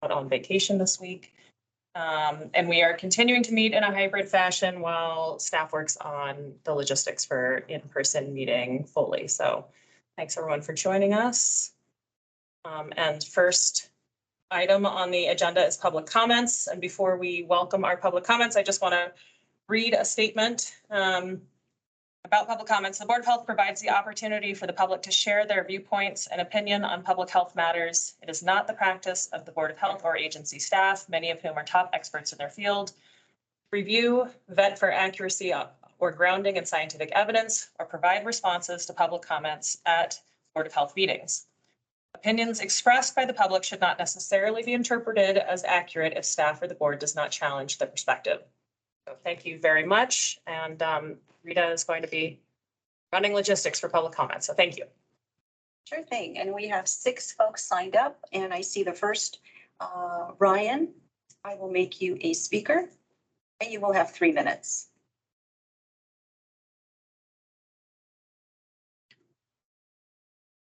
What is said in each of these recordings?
out on vacation this week. And we are continuing to meet in a hybrid fashion while staff works on the logistics for in-person meeting fully. So thanks everyone for joining us. And first item on the agenda is public comments. And before we welcome our public comments, I just want to read a statement about public comments. The Board of Health provides the opportunity for the public to share their viewpoints and opinion on public health matters. It is not the practice of the Board of Health or agency staff, many of whom are top experts in their field, review, vet for accuracy or grounding in scientific evidence, or provide responses to public comments at Board of Health meetings. Opinions expressed by the public should not necessarily be interpreted as accurate if staff or the board does not challenge the perspective. So thank you very much. And Rita is going to be running logistics for public comment. So thank you. Sure thing. And we have 6 folks signed up. And I see the first, Ryan. I will make you a speaker and you will have 3 minutes.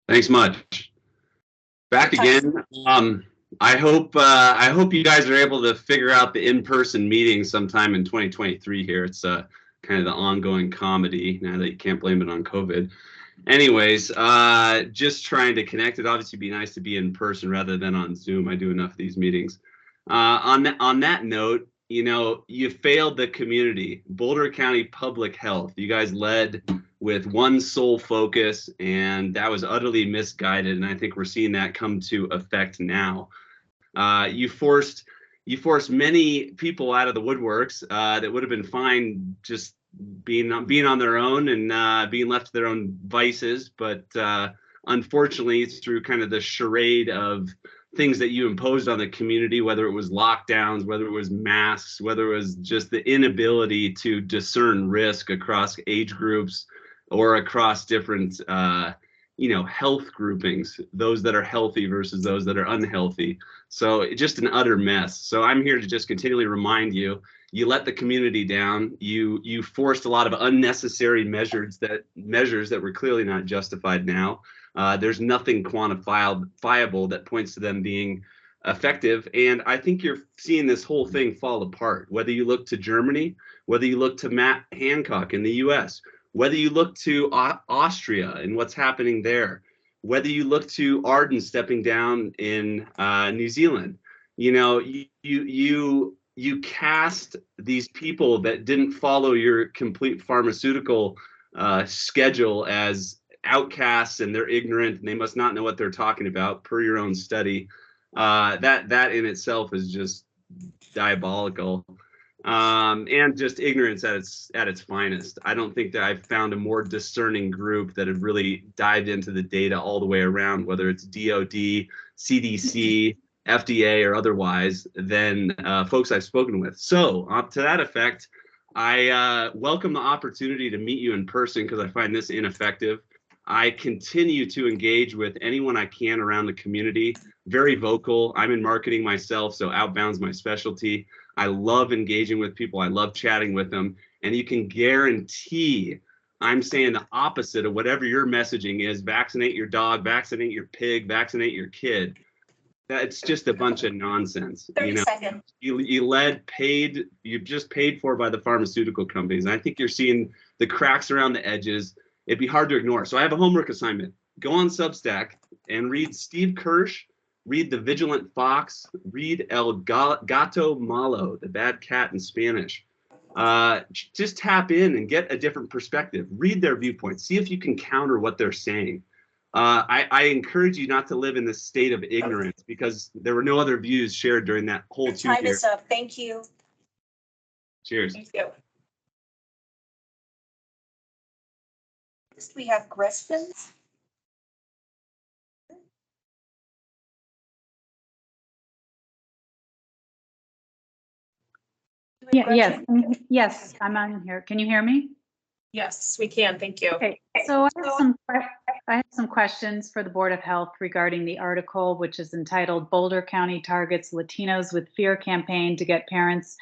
Thanks much. Back again. I hope you guys are able to figure out the in-person meeting sometime in 2023 here. It's kind of the ongoing comedy now that you can't blame it on COVID. Anyways, just trying to connect. It'd obviously be nice to be in person rather than on Zoom. I do enough of these meetings. On that note, you know, you failed the community. Boulder County Public Health. You guys led with one sole focus, and that was utterly misguided. And I think we're seeing that come to effect now. You forced many people out of the woodworks that would have been fine just being on their own and being left to their own vices. But unfortunately, it's through kind of the charade of things that you imposed on the community, whether it was lockdowns, whether it was masks, whether it was just the inability to discern risk across age groups or across different health groupings, those that are healthy versus those that are unhealthy. So just an utter mess. So I'm here to just continually remind you, you let the community down. You forced a lot of unnecessary measures that were clearly not justified now. There's nothing quantifiable that points to them being effective. And I think you're seeing this whole thing fall apart, whether you look to Germany, whether you look to Matt Hancock in the US, whether you look to Austria and what's happening there, whether you look to Arden stepping down in New Zealand. You know, you cast these people that didn't follow your complete pharmaceutical schedule as outcasts, and they're ignorant and they must not know what they're talking about per your own study. That in itself is just diabolical. And just ignorance at its finest. I don't think that I've found a more discerning group that have really dived into the data all the way around, whether it's DOD, CDC, FDA, or otherwise, than folks I've spoken with. So to that effect, I welcome the opportunity to meet you in person because I find this ineffective. I continue to engage with anyone I can around the community, very vocal. I'm in marketing myself, so outbound's my specialty. I love engaging with people. I love chatting with them. And you can guarantee I'm saying the opposite of whatever your messaging is. Vaccinate your dog, vaccinate your pig, vaccinate your kid. That's just a bunch of nonsense. 30 seconds. You're just paid for by the pharmaceutical companies. And I think you're seeing the cracks around the edges. It'd be hard to ignore. So I have a homework assignment. Go on Substack and read Steve Kirsch, read The Vigilant Fox, read El Gato Malo, the bad cat in Spanish. Just tap in and get a different perspective. Read their viewpoints. See if you can counter what they're saying. I encourage you not to live in this state of ignorance because there were no other views shared during that whole 2 years. Time is up. Thank you. Cheers. Thank you. Next, we have questions. Yes, I'm on here. Can you hear me? Yes, we can. Thank you. Okay, so I have some questions for the Board of Health regarding the article, which is entitled Boulder County Targets Latinos with Fear Campaign to Get Parents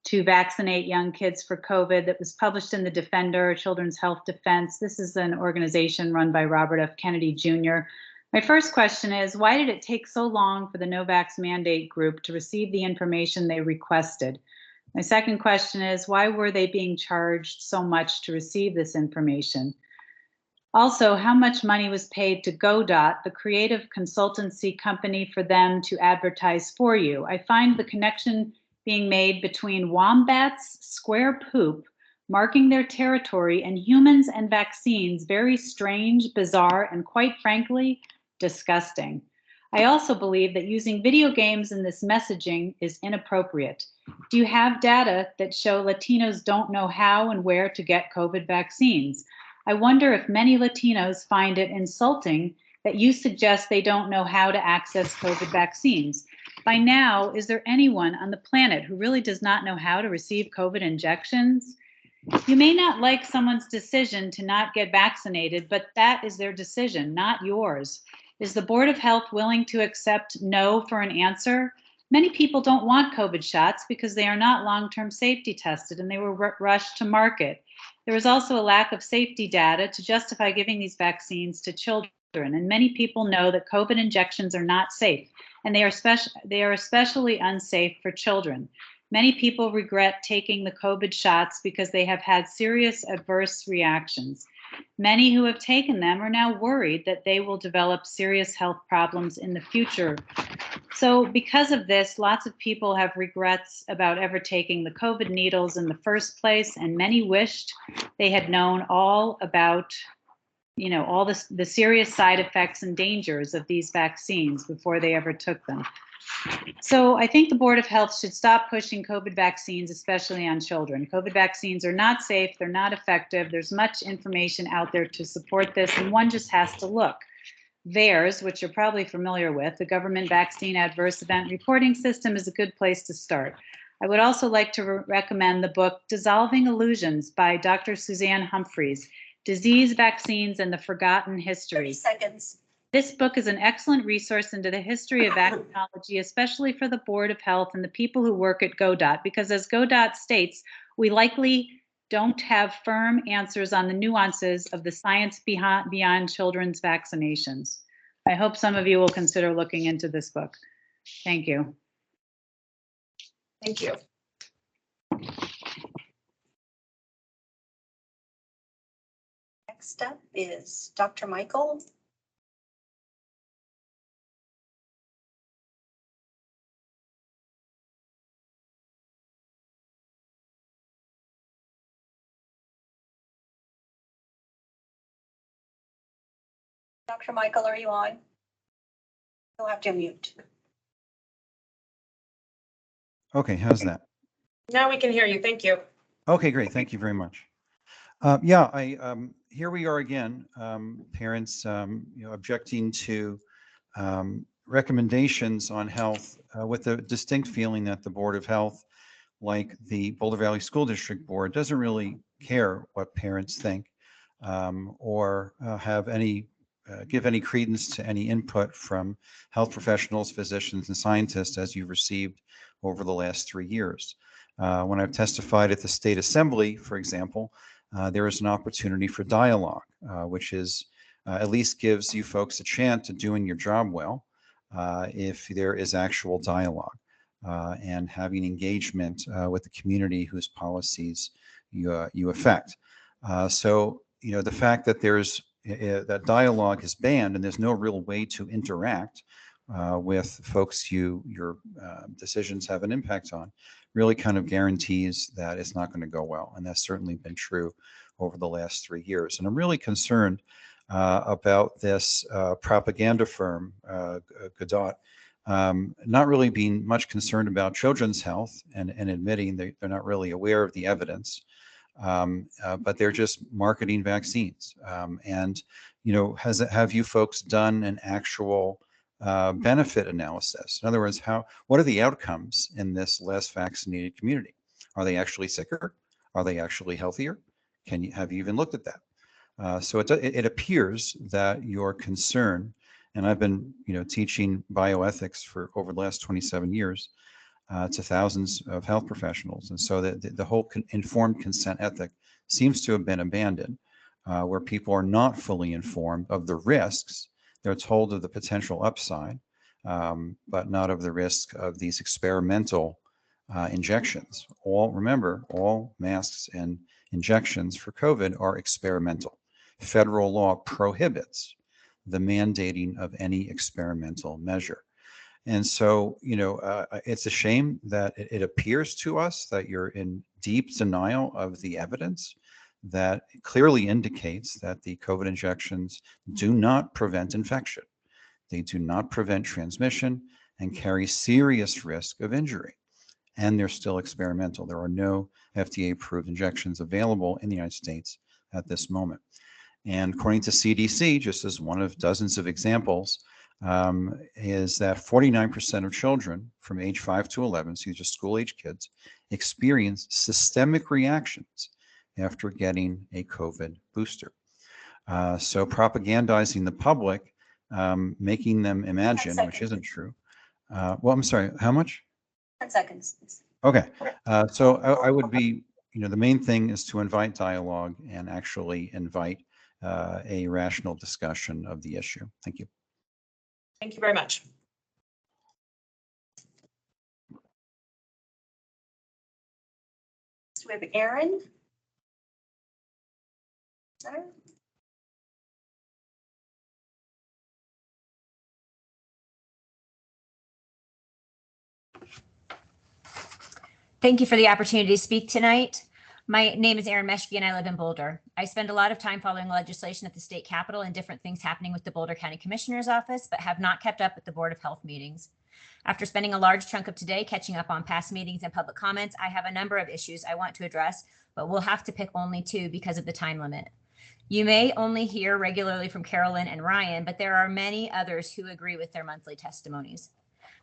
to Vaccinate Young Kids for COVID, that was published in the Defender, Children's Health Defense. This is an organization run by Robert F. Kennedy Jr. My first question is, why did it take so long for the no-vax mandate group to receive the information they requested? My second question is, why were they being charged so much to receive this information? Also, how much money was paid to GoDot, the creative consultancy company, for them to advertise for you? I find the connection being made between wombats' square poop marking their territory and humans and vaccines very strange, bizarre, and quite frankly, disgusting. I also believe that using video games in this messaging is inappropriate. Do you have data that show Latinos don't know how and where to get COVID vaccines? I wonder if many Latinos find it insulting that you suggest they don't know how to access COVID vaccines. By now, is there anyone on the planet who really does not know how to receive COVID injections? You may not like someone's decision to not get vaccinated, but that is their decision, not yours. Is the Board of Health willing to accept no for an answer? Many people don't want COVID shots because they are not long-term safety tested and they were rushed to market. There is also a lack of safety data to justify giving these vaccines to children, and many people know that COVID injections are not safe, and they are especially unsafe for children. Many people regret taking the COVID shots because they have had serious adverse reactions. Many who have taken them are now worried that they will develop serious health problems in the future. So because of this, lots of people have regrets about ever taking the COVID needles in the first place, and many wished they had known all about, all the serious side effects and dangers of these vaccines before they ever took them. So I think the Board of Health should stop pushing COVID vaccines, especially on children. COVID vaccines are not safe, they're not effective. There's much information out there to support this, and one just has to look. VAERS, which you're probably familiar with, the Government Vaccine Adverse Event Reporting System, is a good place to start. I would also like to recommend the book Dissolving Illusions by Dr. Suzanne Humphreys, Disease, Vaccines, and the Forgotten History. 30 seconds. This book is an excellent resource into the history of vaccinology, especially for the Board of Health and the people who work at GoDot, because as GoDot states, we likely don't have firm answers on the nuances of the science beyond children's vaccinations. I hope some of you will consider looking into this book. Thank you. Thank you. Next up is Dr. Michael. Dr. Michael, are you on? You'll have to mute. Okay, how's that? Now we can hear you. Thank you. Okay, great. Thank you very much. Here we are again, parents, objecting to recommendations on health with the distinct feeling that the Board of Health, like the Boulder Valley School District Board, doesn't really care what parents think or have any give any credence to any input from health professionals, physicians, and scientists as you've received over the last 3 years. When I've testified at the State Assembly, for example, there is an opportunity for dialogue, which is at least gives you folks a chance at doing your job well if there is actual dialogue and having engagement with the community whose policies you affect. So, the fact that there's that dialogue is banned and there's no real way to interact with folks your decisions have an impact on really kind of guarantees that it's not going to go well. And that's certainly been true over the last 3 years. And I'm really concerned about this propaganda firm, GoDot, not really being much concerned about children's health and admitting they're not really aware of the evidence. But they're just marketing vaccines. Have you folks done an actual benefit analysis? In other words, what are the outcomes in this less vaccinated community? Are they actually sicker? Are they actually healthier? Have you even looked at that? So it appears that your concern, and I've been teaching bioethics for over the last 27 years, to thousands of health professionals. And so the whole informed consent ethic seems to have been abandoned, where people are not fully informed of the risks They're told of the potential upside, but not of the risk of these experimental injections. Remember, all masks and injections for COVID are experimental. Federal law prohibits the mandating of any experimental measure. And so, it's a shame that it appears to us that you're in deep denial of the evidence that clearly indicates that the COVID injections do not prevent infection. They do not prevent transmission and carry serious risk of injury. And they're still experimental. There are no FDA-approved injections available in the United States at this moment. And according to CDC, just as one of dozens of examples, is that 49% of children from age 5 to 11, so these are school-age kids, experience systemic reactions after getting a COVID booster. So propagandizing the public, making them imagine, which isn't true. Well, I'm sorry, how much? 10 seconds. Okay, so I would be, the main thing is to invite dialogue and actually invite a rational discussion of the issue. Thank you. Thank you very much. So we have Aaron. Thank you for the opportunity to speak tonight. My name is Erin Meshke and I live in Boulder. I spend a lot of time following legislation at the state capitol and different things happening with the Boulder County Commissioner's Office, but have not kept up with the Board of Health meetings. After spending a large chunk of today catching up on past meetings and public comments, I have a number of issues I want to address, but we'll have to pick only two because of the time limit. You may only hear regularly from Carolyn and Ryan, but there are many others who agree with their monthly testimonies.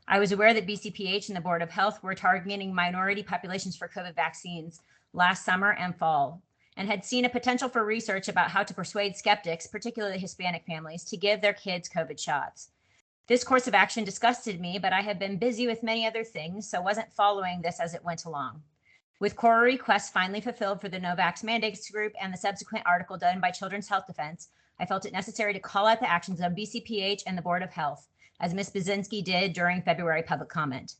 I was aware that BCPH and the Board of Health were targeting minority populations for COVID vaccines last summer and fall, and had seen a potential for research about how to persuade skeptics, particularly Hispanic families, to give their kids COVID shots. This course of action disgusted me, but I have been busy with many other things, so wasn't following this as it went along. With core requests finally fulfilled for the No Vax Mandates group and the subsequent article done by Children's Health Defense, I felt it necessary to call out the actions of BCPH and the Board of Health, as Ms. Baczynski did during February public comment.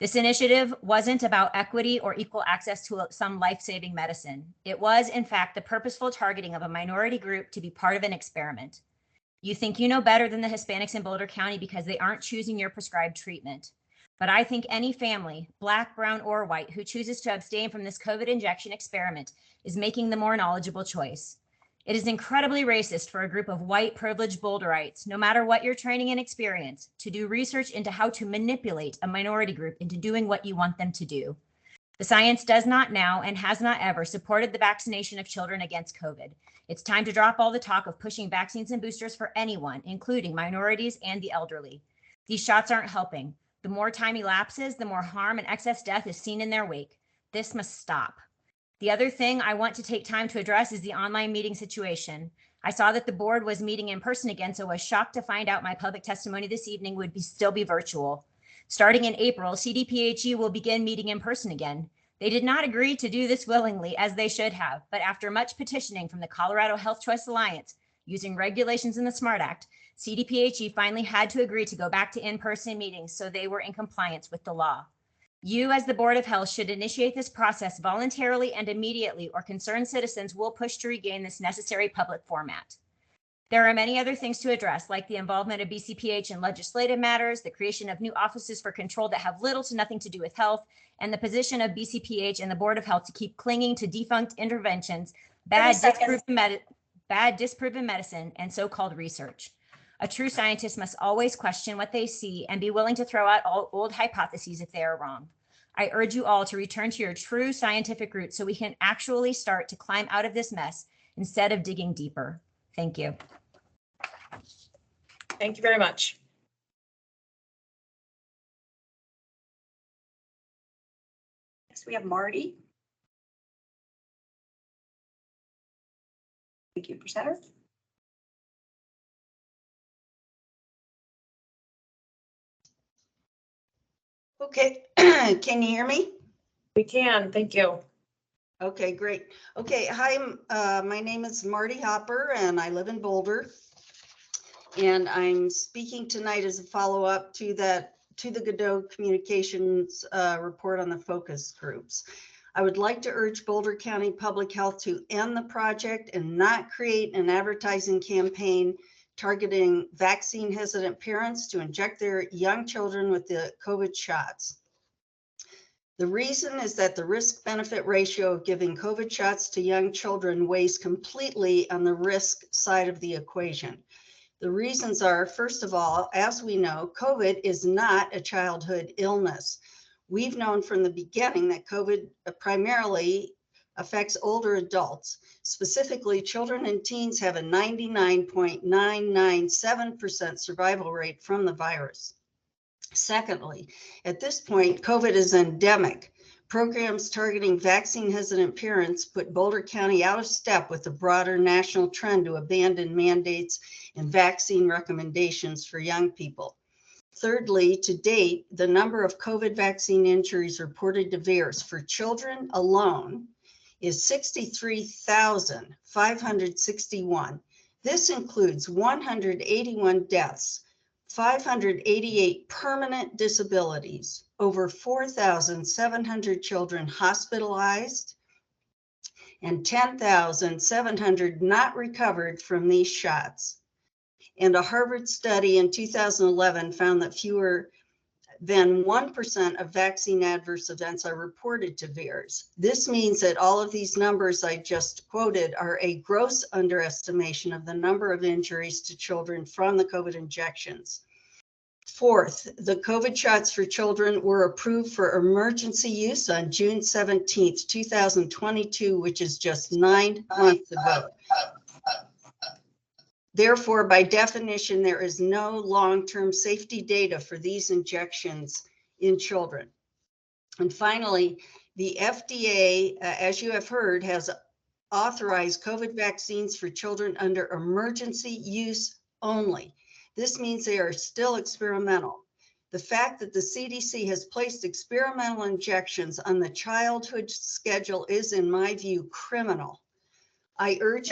This initiative wasn't about equity or equal access to some life-saving medicine. It was, in fact, the purposeful targeting of a minority group to be part of an experiment. You think you know better than the Hispanics in Boulder County because they aren't choosing your prescribed treatment. But I think any family, Black, brown, or white, who chooses to abstain from this COVID injection experiment is making the more knowledgeable choice. It is incredibly racist for a group of white privileged Boulderites, no matter what your training and experience, to do research into how to manipulate a minority group into doing what you want them to do. The science does not now and has not ever supported the vaccination of children against COVID. It's time to drop all the talk of pushing vaccines and boosters for anyone, including minorities and the elderly. These shots aren't helping. The more time elapses, the more harm and excess death is seen in their wake. This must stop. The other thing I want to take time to address is the online meeting situation. I saw that the board was meeting in person again, so I was shocked to find out my public testimony this evening would still be virtual. Starting in April, CDPHE will begin meeting in person again. They did not agree to do this willingly, as they should have, but after much petitioning from the Colorado Health Choice Alliance, using regulations in the SMART Act, CDPHE finally had to agree to go back to in-person meetings, so they were in compliance with the law. You, as the Board of Health, should initiate this process voluntarily and immediately, or concerned citizens will push to regain this necessary public format. There are many other things to address, like the involvement of BCPH in legislative matters, the creation of new offices for control that have little to nothing to do with health, and the position of BCPH and the Board of Health to keep clinging to defunct interventions, bad disproven medicine, and so-called research. A true scientist must always question what they see and be willing to throw out all old hypotheses if they are wrong. I urge you all to return to your true scientific roots so we can actually start to climb out of this mess instead of digging deeper. Thank you. Thank you very much. Next, we have Marty. Thank you, presenter. Okay, can you hear me? We can, thank you. Okay, great. Okay, hi, my name is Marty Hopper and I live in Boulder. And I'm speaking tonight as a follow-up to the Godot Communications report on the focus groups. I would like to urge Boulder County Public Health to end the project and not create an advertising campaign targeting vaccine hesitant parents to inject their young children with the COVID shots. The reason is that the risk benefit ratio of giving COVID shots to young children weighs completely on the risk side of the equation. The reasons are, first of all, as we know, COVID is not a childhood illness. We've known from the beginning that COVID primarily affects older adults. Specifically, children and teens have a 99.997% survival rate from the virus. Secondly, at this point, COVID is endemic. Programs targeting vaccine hesitant parents put Boulder County out of step with the broader national trend to abandon mandates and vaccine recommendations for young people. Thirdly, to date, the number of COVID vaccine injuries reported to VAERS for children alone is 63,561. This includes 181 deaths, 588 permanent disabilities, over 4,700 children hospitalized, and 10,700 not recovered from these shots. And a Harvard study in 2011 found that fewer than 1% of vaccine adverse events are reported to VAERS. This means that all of these numbers I just quoted are a gross underestimation of the number of injuries to children from the COVID injections. Fourth, the COVID shots for children were approved for emergency use on June 17th, 2022, which is just 9 months ago. Therefore, by definition, there is no long-term safety data for these injections in children. And finally, the FDA, as you have heard, has authorized COVID vaccines for children under emergency use only. This means they are still experimental. The fact that the CDC has placed experimental injections on the childhood schedule is, in my view, criminal. I urge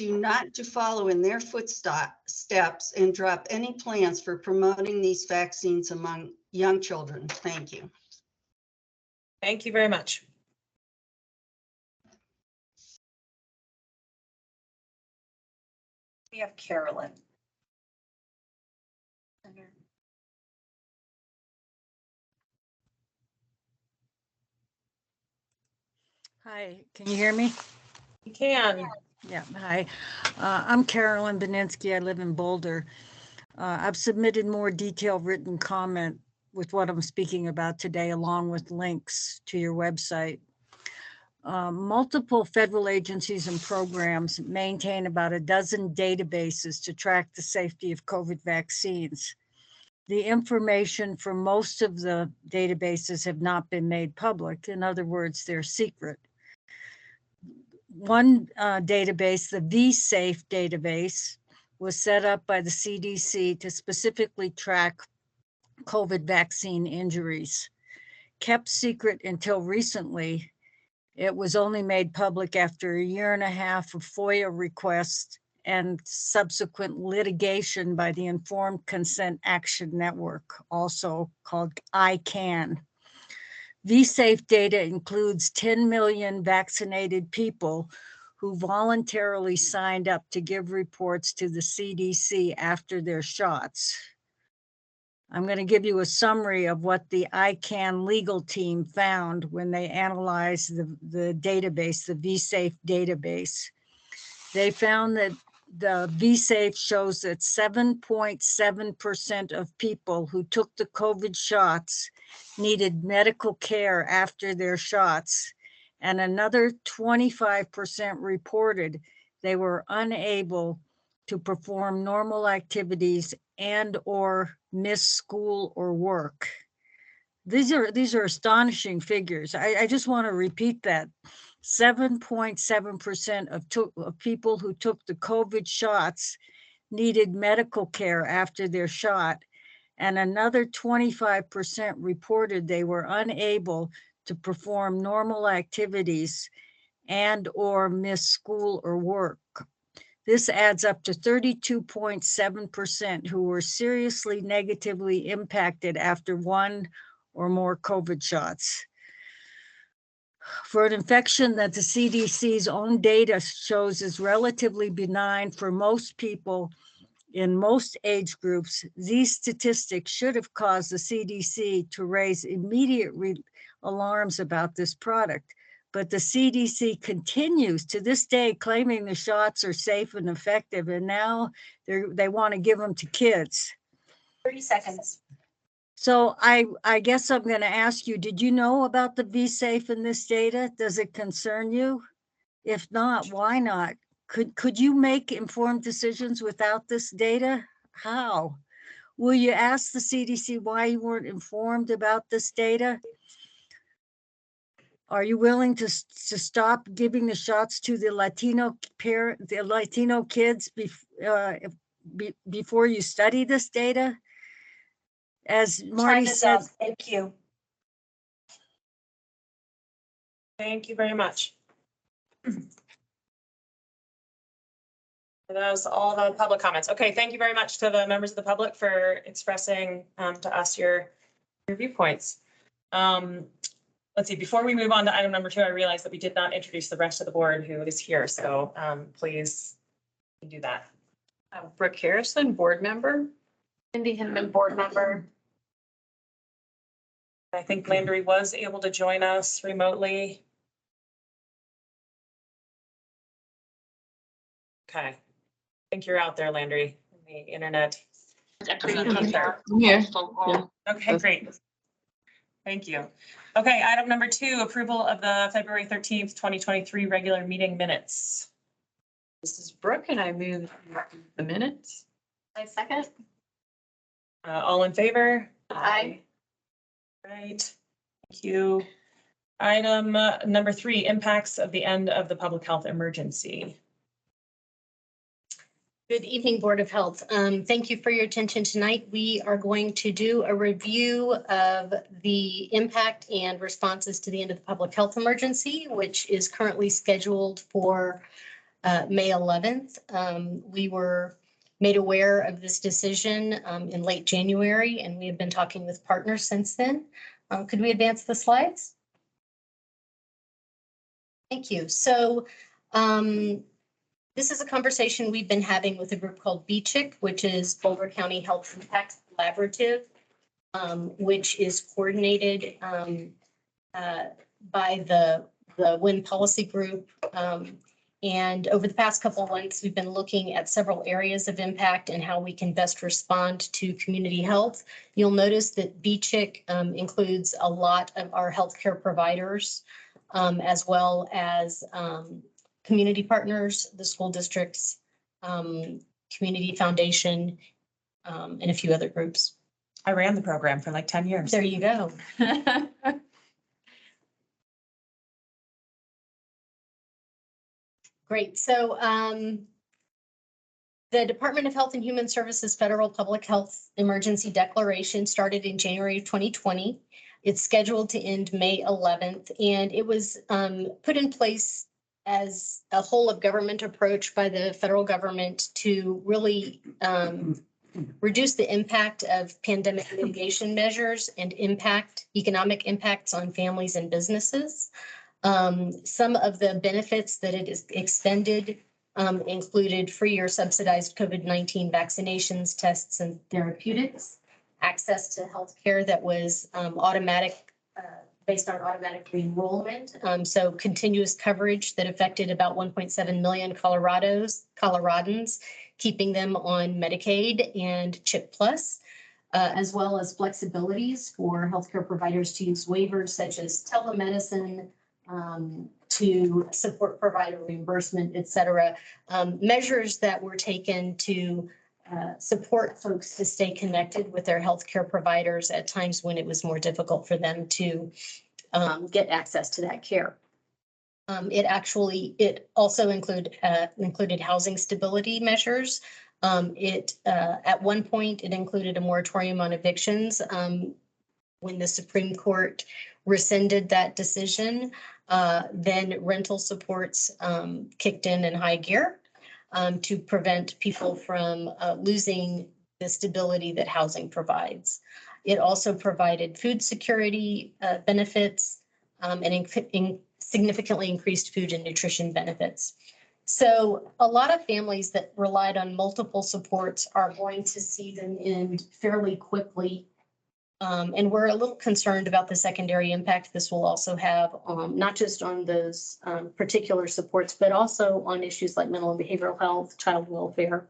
you not to follow in their footsteps and drop any plans for promoting these vaccines among young children. Thank you. Thank you very much. We have Carolyn. Hi, can you hear me? You can. Yeah, hi. I'm Carolyn Beninsky. I live in Boulder. I've submitted more detailed written comment with what I'm speaking about today, along with links to your website. Multiple federal agencies and programs maintain about a dozen databases to track the safety of COVID vaccines. The information for most of the databases have not been made public. In other words, they're secret. One database, the vSafe database, was set up by the CDC to specifically track COVID vaccine injuries. Kept secret until recently, it was only made public after a year and a half of FOIA requests and subsequent litigation by the Informed Consent Action Network, also called ICANN. vSafe data includes 10 million vaccinated people who voluntarily signed up to give reports to the CDC after their shots. I'm going to give you a summary of what the ICANN legal team found when they analyzed the database, the vSafe database. They found that the vSafe shows that 7.7% of people who took the COVID shots needed medical care after their shots, and another 25% reported they were unable to perform normal activities and or miss school or work. These are astonishing figures. I just want to repeat that. 7.7% of people who took the COVID shots needed medical care after their shot, and another 25% reported they were unable to perform normal activities and or miss school or work. This adds up to 32.7% who were seriously negatively impacted after one or more COVID shots. For an infection that the CDC's own data shows is relatively benign for most people in most age groups, these statistics should have caused the CDC to raise immediate alarms about this product. But the CDC continues to this day claiming the shots are safe and effective, and now they want to give them to kids. 30 seconds. So I guess I'm going to ask you, did you know about the V-Safe in this data? Does it concern you? If not, why not? Could you make informed decisions without this data? How? Will you ask the CDC why you weren't informed about this data? Are you willing to stop giving the shots to the Latino kids before you study this data? As Marty Time is said, up. Thank you. Thank you very much. That was all the public comments. Okay, thank you very much to the members of the public for expressing to us your viewpoints. Let's see, before we move on to item number 2, I realized that we did not introduce the rest of the board who is here, so please do that. Brooke Harrison, board member. Cindy Hinman, board member. I think Landry was able to join us remotely. Okay, I think you're out there, Landry, on the internet. I'm here. Okay, great. Thank you. Okay, item number 2, approval of the February 13th, 2023 regular meeting minutes. This is Brooke and I move the minutes. I second. All in favor? Aye. Right, thank you. Item number 3, impacts of the end of the public health emergency. Good evening, Board of Health. Thank you for your attention tonight. We are going to do a review of the impact and responses to the end of the public health emergency, which is currently scheduled for May 11th. We were made aware of this decision in late January, and we have been talking with partners since then. Could we advance the slides? Thank you. So this is a conversation we've been having with a group called BCHIC, which is Boulder County Health Impact Collaborative, which is coordinated by the WIN Policy Group. And over the past couple of months, we've been looking at several areas of impact and how we can best respond to community health. You'll notice that BCHIC includes a lot of our healthcare providers, as well as community partners, the school districts, community foundation, and a few other groups. I ran the program for like 10 years. There you go. Great. So the Department of Health and Human Services Federal Public Health Emergency Declaration started in January of 2020. It's scheduled to end May 11th, and it was put in place as a whole of government approach by the federal government to really reduce the impact of pandemic mitigation measures and economic impacts on families and businesses. Some of the benefits that it is extended included free or subsidized COVID-19 vaccinations, tests, and therapeutics, access to healthcare that was automatic, based on automatic enrollment. So continuous coverage that affected about 1.7 million Coloradans, keeping them on Medicaid and CHIP Plus, as well as flexibilities for healthcare providers to use waivers such as telemedicine, to support provider reimbursement, et cetera. Measures that were taken to support folks to stay connected with their healthcare providers at times when it was more difficult for them to get access to that care. It also included housing stability measures. At one point, it included a moratorium on evictions. When the Supreme Court rescinded that decision, then rental supports kicked in high gear. to prevent people from losing the stability that housing provides. It also provided food security benefits and significantly increased food and nutrition benefits. So a lot of families that relied on multiple supports are going to see them end fairly quickly. And we're a little concerned about the secondary impact this will also have, not just on those particular supports, but also on issues like mental and behavioral health, child welfare.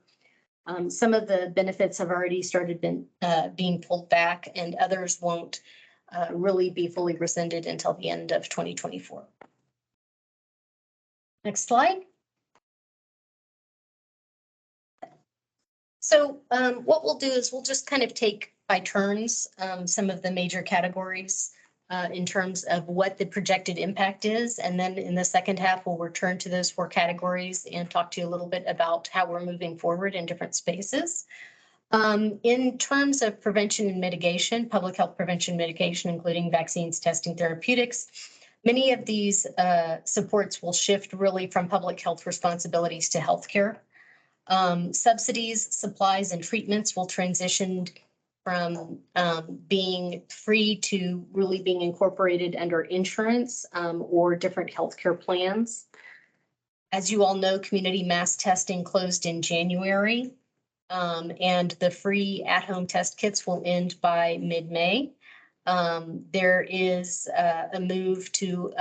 Some of the benefits have already started being pulled back, and others won't really be fully rescinded until the end of 2024. Next slide. So what we'll do is we'll just kind of take by turns some of the major categories in terms of what the projected impact is. And then in the second half, we'll return to those 4 categories and talk to you a little bit about how we're moving forward in different spaces. In terms of prevention and mitigation, public health prevention mitigation, including vaccines, testing, therapeutics, many of these supports will shift really from public health responsibilities to healthcare. Subsidies, supplies, and treatments will transition from being free to really being incorporated under insurance or different healthcare plans. As you all know, community mass testing closed in January, and the free at-home test kits will end by mid-May. There is a move to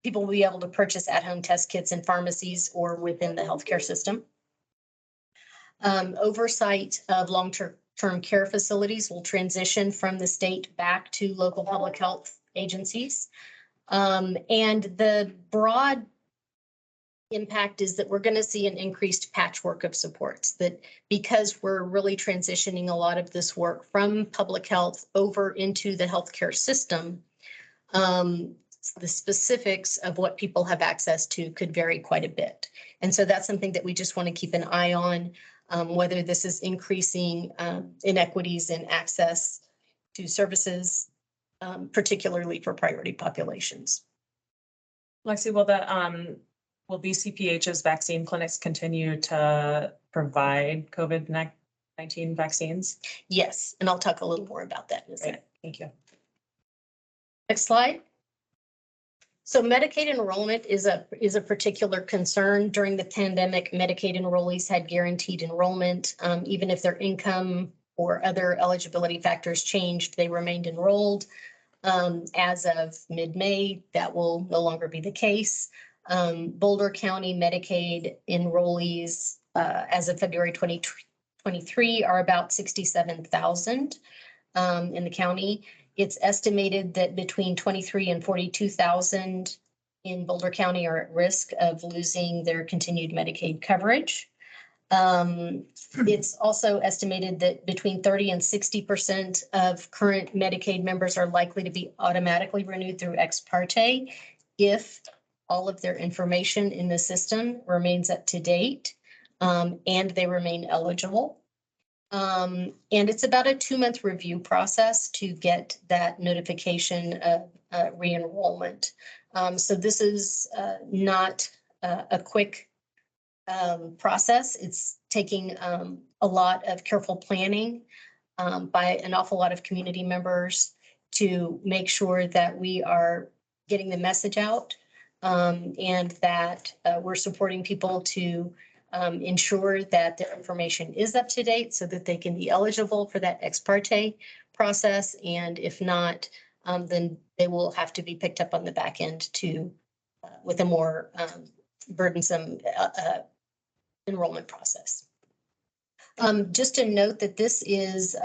people will be able to purchase at-home test kits in pharmacies or within the healthcare system. Oversight of long-term care facilities will transition from the state back to local public health agencies. And the broad impact is that we're going to see an increased patchwork of supports, that because we're really transitioning a lot of this work from public health over into the healthcare system, the specifics of what people have access to could vary quite a bit. And so that's something that we just want to keep an eye on. Whether this is increasing inequities in access to services, particularly for priority populations. Lexi, will BCPH's vaccine clinics continue to provide COVID-19 vaccines? Yes, and I'll talk a little more about that in a second. Thank you. Next slide. So Medicaid enrollment is a particular concern. During the pandemic, Medicaid enrollees had guaranteed enrollment. Even if their income or other eligibility factors changed, they remained enrolled. As of mid-May, that will no longer be the case. Boulder County Medicaid enrollees as of February 2023 are about 67,000 in the county. It's estimated that between 23 and 42,000 in Boulder County are at risk of losing their continued Medicaid coverage. It's also estimated that between 30 and 60% of current Medicaid members are likely to be automatically renewed through ex parte if all of their information in the system remains up to date and they remain eligible. And it's about a 2-month review process to get that notification of re-enrollment. So this is not a quick process. It's taking a lot of careful planning by an awful lot of community members to make sure that we are getting the message out and that we're supporting people to ensure that their information is up to date so that they can be eligible for that ex parte process. And if not, then they will have to be picked up on the back end to with a more burdensome enrollment process. Just to note that this is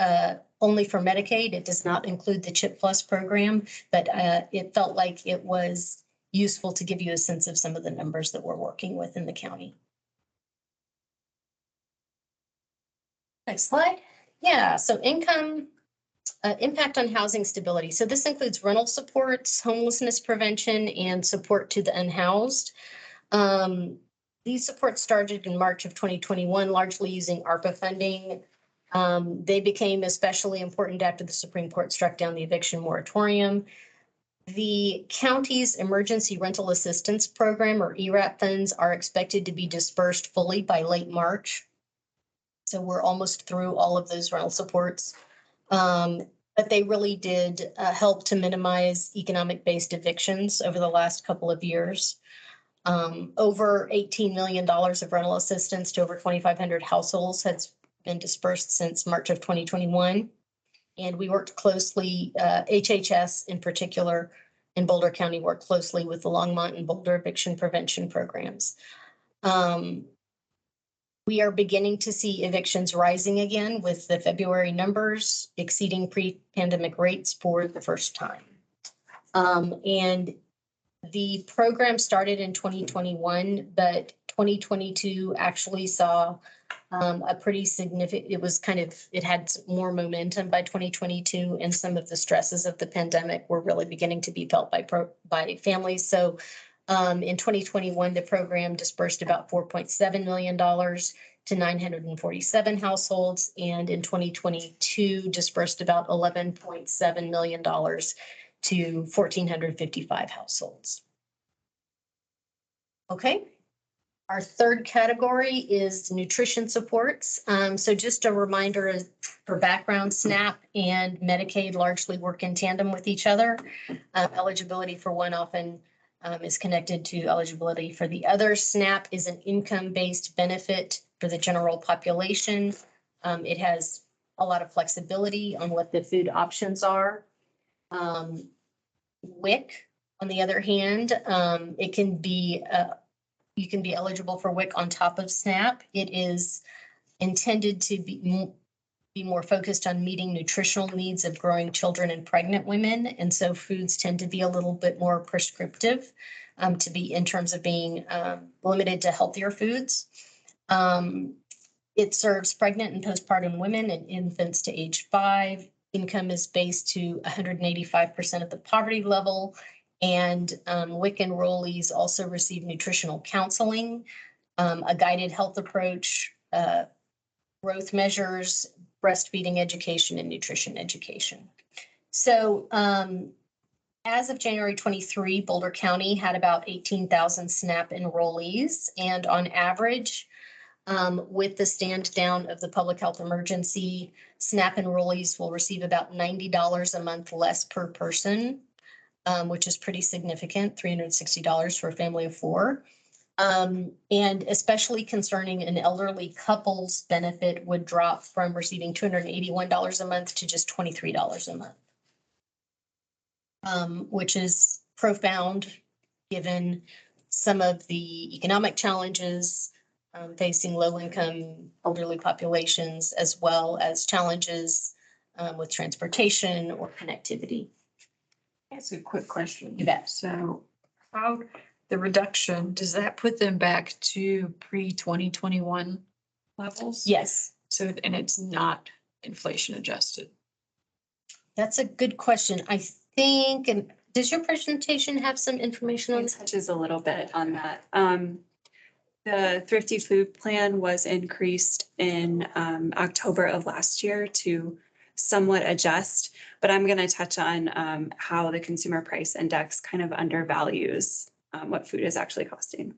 only for Medicaid. It does not include the CHIP Plus program, but it felt like it was useful to give you a sense of some of the numbers that we're working with in the county. Next slide. Yeah, so income impact on housing stability. So this includes rental supports, homelessness prevention, and support to the unhoused. These supports started in March of 2021, largely using ARPA funding. They became especially important after the Supreme Court struck down the eviction moratorium. The county's emergency rental assistance program, or ERAP funds, are expected to be dispersed fully by late March. So we're almost through all of those rental supports. But they really did help to minimize economic-based evictions over the last couple of years. Over $18 million of rental assistance to over 2,500 households has been dispersed since March of 2021. And we worked closely, HHS in particular in Boulder County worked closely with the Longmont and Boulder eviction prevention programs. We are beginning to see evictions rising again, with the February numbers exceeding pre-pandemic rates for the first time. And the program started in 2021, but 2022 actually saw a pretty significant, it had more momentum by 2022, and some of the stresses of the pandemic were really beginning to be felt by families. So in 2021, the program dispersed about $4.7 million to 947 households, and in 2022 dispersed about $11.7 million to 1,455 households. Okay. Our third category is nutrition supports. So just a reminder, for background, SNAP and Medicaid largely work in tandem with each other. Eligibility for one often is connected to eligibility for the other. SNAP is an income-based benefit for the general population. It has a lot of flexibility on what the food options are. WIC, on the other hand, it can be you can be eligible for WIC on top of SNAP. It is intended to be more focused on meeting nutritional needs of growing children and pregnant women. And so foods tend to be a little bit more prescriptive to be in terms of being limited to healthier foods. It serves pregnant and postpartum women and infants to age 5. Income is based to 185% of the poverty level. And WIC enrollees also receive nutritional counseling, a guided health approach, growth measures, breastfeeding education, and nutrition education. So as of January 23, Boulder County had about 18,000 SNAP enrollees, and on average, with the stand down of the public health emergency, SNAP enrollees will receive about $90 a month less per person, which is pretty significant, $360 for a family of 4. And especially concerning an elderly couple's benefit would drop from receiving $281 a month to just $23 a month, which is profound given some of the economic challenges facing low-income elderly populations, as well as challenges with transportation or connectivity. That's a quick question. You bet. So how the reduction, does that put them back to pre-2021 levels? Yes. So, and it's not inflation adjusted? That's a good question. I think, and does your presentation have some information on It that? touches a little bit on that. The Thrifty Food Plan was increased in October of last year to somewhat adjust, but I'm going to touch on how the consumer price index kind of undervalues what food is actually costing.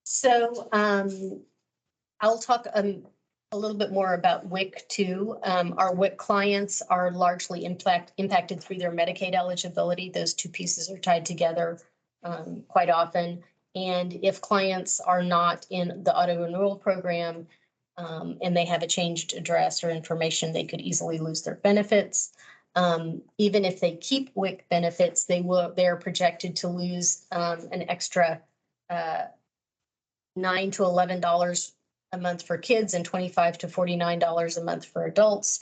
So I'll talk a little bit more about WIC too. Our WIC clients are largely impacted through their Medicaid eligibility. Those two pieces are tied together quite often. And if clients are not in the auto renewal program and they have a changed address or information, they could easily lose their benefits. Even if they keep WIC benefits, they're projected to lose an extra $9 to $11 a month for kids and $25 to $49 a month for adults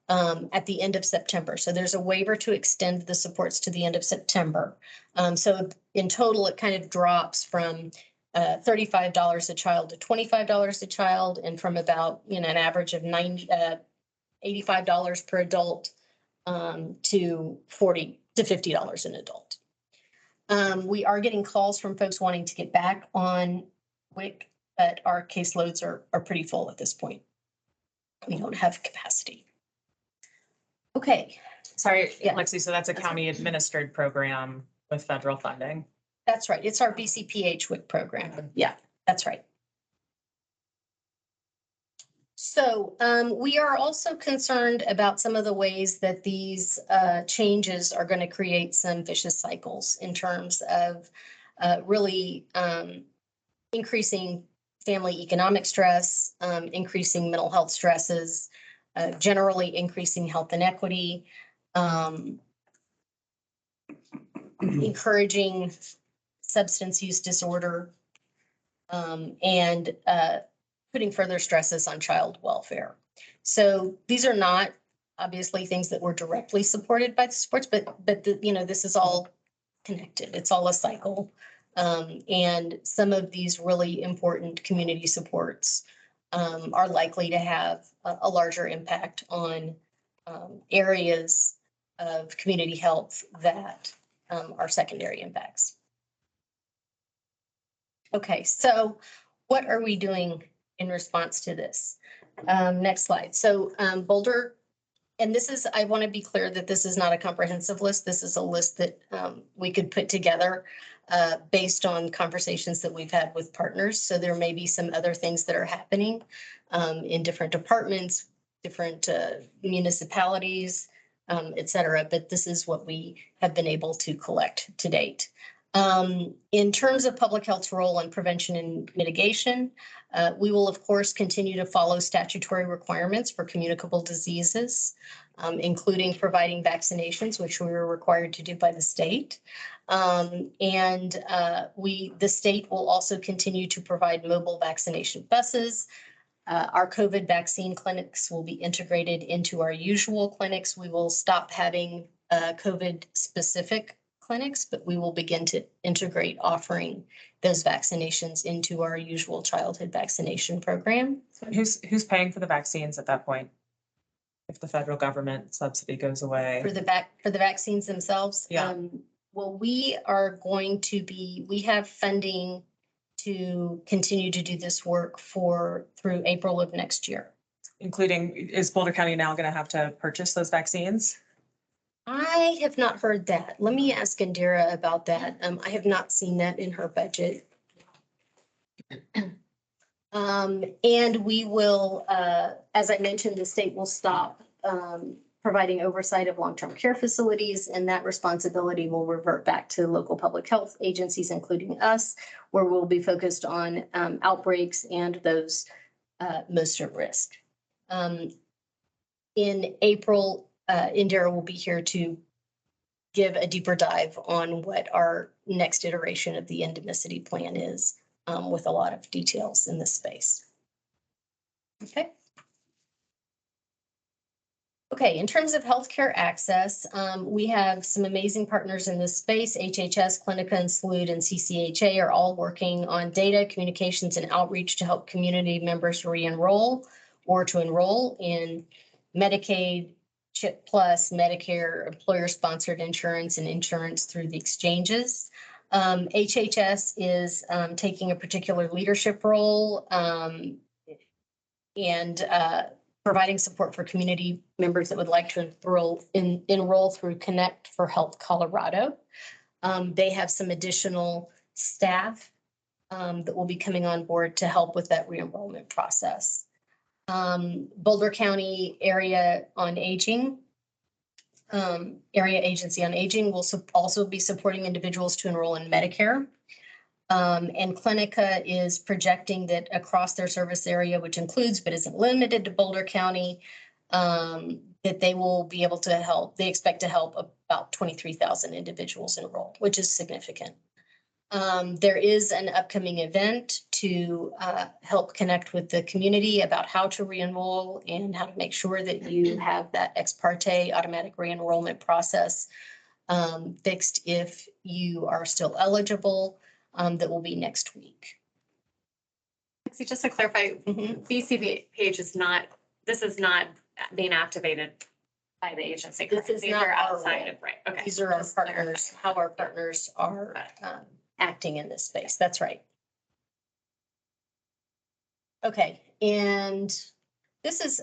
at the end of September. So there's a waiver to extend the supports to the end of September. So in total, it kind of drops from $35 a child to $25 a child, and from about an average of $85 per adult to $40 to $50 an adult. We are getting calls from folks wanting to get back on WIC, but our caseloads are pretty full at this point. We don't have capacity. Okay, Sorry, Yeah. Lexi, so that's a That's county administered program with federal funding. That's right. It's our BCPH WIC program. Yeah, that's right. So we are also concerned about some of the ways that these changes are going to create some vicious cycles in terms of really increasing family economic stress, increasing mental health stresses, generally increasing health inequity, encouraging substance use disorder, and putting further stresses on child welfare. So these are not obviously things that were directly supported by the supports, but this is all connected. It's all a cycle. And some of these really important community supports are likely to have a larger impact on areas of community health that are secondary impacts. Okay, so what are we doing in response to this? Next slide. So Boulder, and this is, I want to be clear that this is not a comprehensive list. This is a list that we could put together based on conversations that we've had with partners. So there may be some other things that are happening in different departments, different municipalities, et cetera. But this is what we have been able to collect to date. In terms of public health's role in prevention and mitigation, we will, of course, continue to follow statutory requirements for communicable diseases, including providing vaccinations, which we were required to do by the state. The state will also continue to provide mobile vaccination buses. Our COVID vaccine clinics will be integrated into our usual clinics. We will stop having COVID-specific clinics, but we will begin to integrate offering those vaccinations into our usual childhood vaccination program. Who's paying for the vaccines at that point? If the federal government subsidy goes away? For the vaccines themselves? Yeah. Well, we have funding to continue to do this work through April of next year. Including, is Boulder County now going to have to purchase those vaccines? I have not heard that. Let me ask Indira about that. I have not seen that in her budget. And we will, as I mentioned, the state will stop providing oversight of long-term care facilities, and that responsibility will revert back to local public health agencies, including us, where we'll be focused on outbreaks and those most at risk. In April, Indira will be here to give a deeper dive on what our next iteration of the endemicity plan is, with a lot of details in this space. Okay. Okay, in terms of healthcare access, we have some amazing partners in this space. HHS, Clinica, and SLUD, and CCHA are all working on data, communications, and outreach to help community members re-enroll or to enroll in Medicaid, CHIP Plus, Medicare, employer-sponsored insurance, and insurance through the exchanges. HHS is taking a particular leadership role and providing support for community members that would like to enroll through Connect for Health Colorado. They have some additional staff that will be coming on board to help with that re-enrollment process. Boulder County Area Agency on Aging will also be supporting individuals to enroll in Medicare. And Clinica is projecting that across their service area, which includes but isn't limited to Boulder County, that they will be able to help. They expect to help about 23,000 individuals enroll, which is significant. There is an upcoming event to help connect with the community about how to re-enroll and how to make sure that you have that ex parte automatic re-enrollment process fixed if you are still eligible. That will be next week. So just to clarify, BCPH is not, this is not being activated by the agency. This is These not are our outside role. of, right, okay. These are our partners, how our partners are acting in this space. That's right. Okay, and this is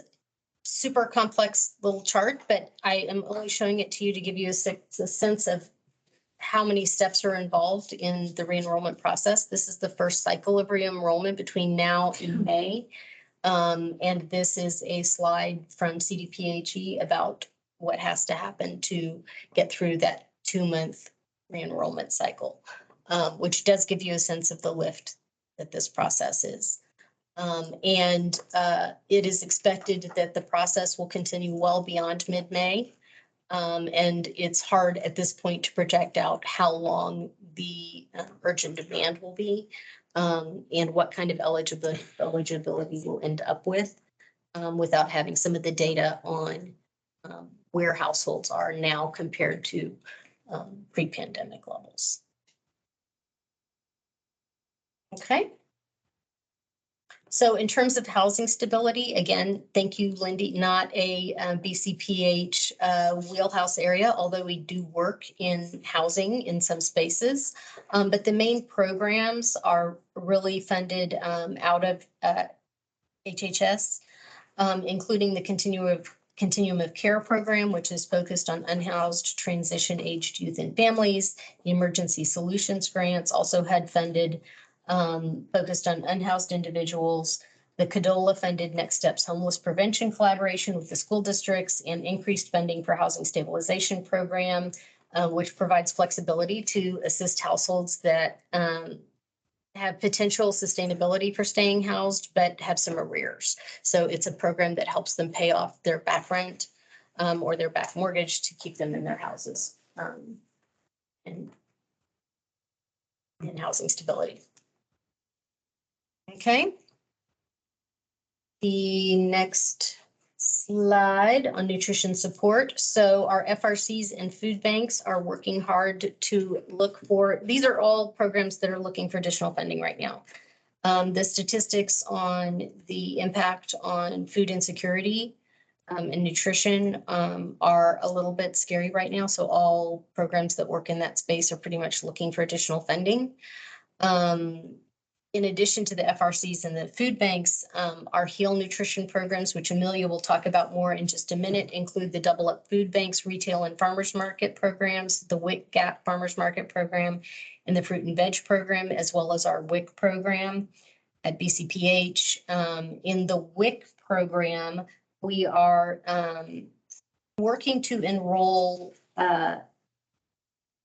super complex little chart, but I am only showing it to you to give you a sense of how many steps are involved in the re-enrollment process. This is the first cycle of re-enrollment between now and May. And this is a slide from CDPHE about what has to happen to get through that 2-month re-enrollment cycle, which does give you a sense of the lift that this process is. And it is expected that the process will continue well beyond mid-May. And it's hard at this point to project out how long the urgent demand will be, and what kind of eligibility we'll end up with, without having some of the data on where households are now compared to pre-pandemic levels. Okay. So in terms of housing stability, again, thank you, Lindy, not a BCPH wheelhouse area, although we do work in housing in some spaces. But the main programs are really funded out of HHS, including the Continuum of Care program, which is focused on unhoused, transition-aged youth and families. The Emergency Solutions Grants also had funded focused on unhoused individuals. The CADOLA funded Next Steps Homeless Prevention collaboration with the school districts, and increased funding for Housing Stabilization Program, which provides flexibility to assist households that have potential sustainability for staying housed, but have some arrears. So it's a program that helps them pay off their back rent or their back mortgage to keep them in their houses and housing stability. Okay. The next slide on nutrition support. So our FRCs and food banks are working hard to look for, these are all programs that are looking for additional funding right now. The statistics on the impact on food insecurity and nutrition are a little bit scary right now. So all programs that work in that space are pretty much looking for additional funding. In addition to the FRCs and the food banks, our HEAL nutrition programs, which Amelia will talk about more in just a minute, include the Double Up Food Banks, retail and farmers market programs, the WIC Gap Farmers Market program, and the Fruit and Veg program, as well as our WIC program at BCPH. In the WIC program, we are working to enroll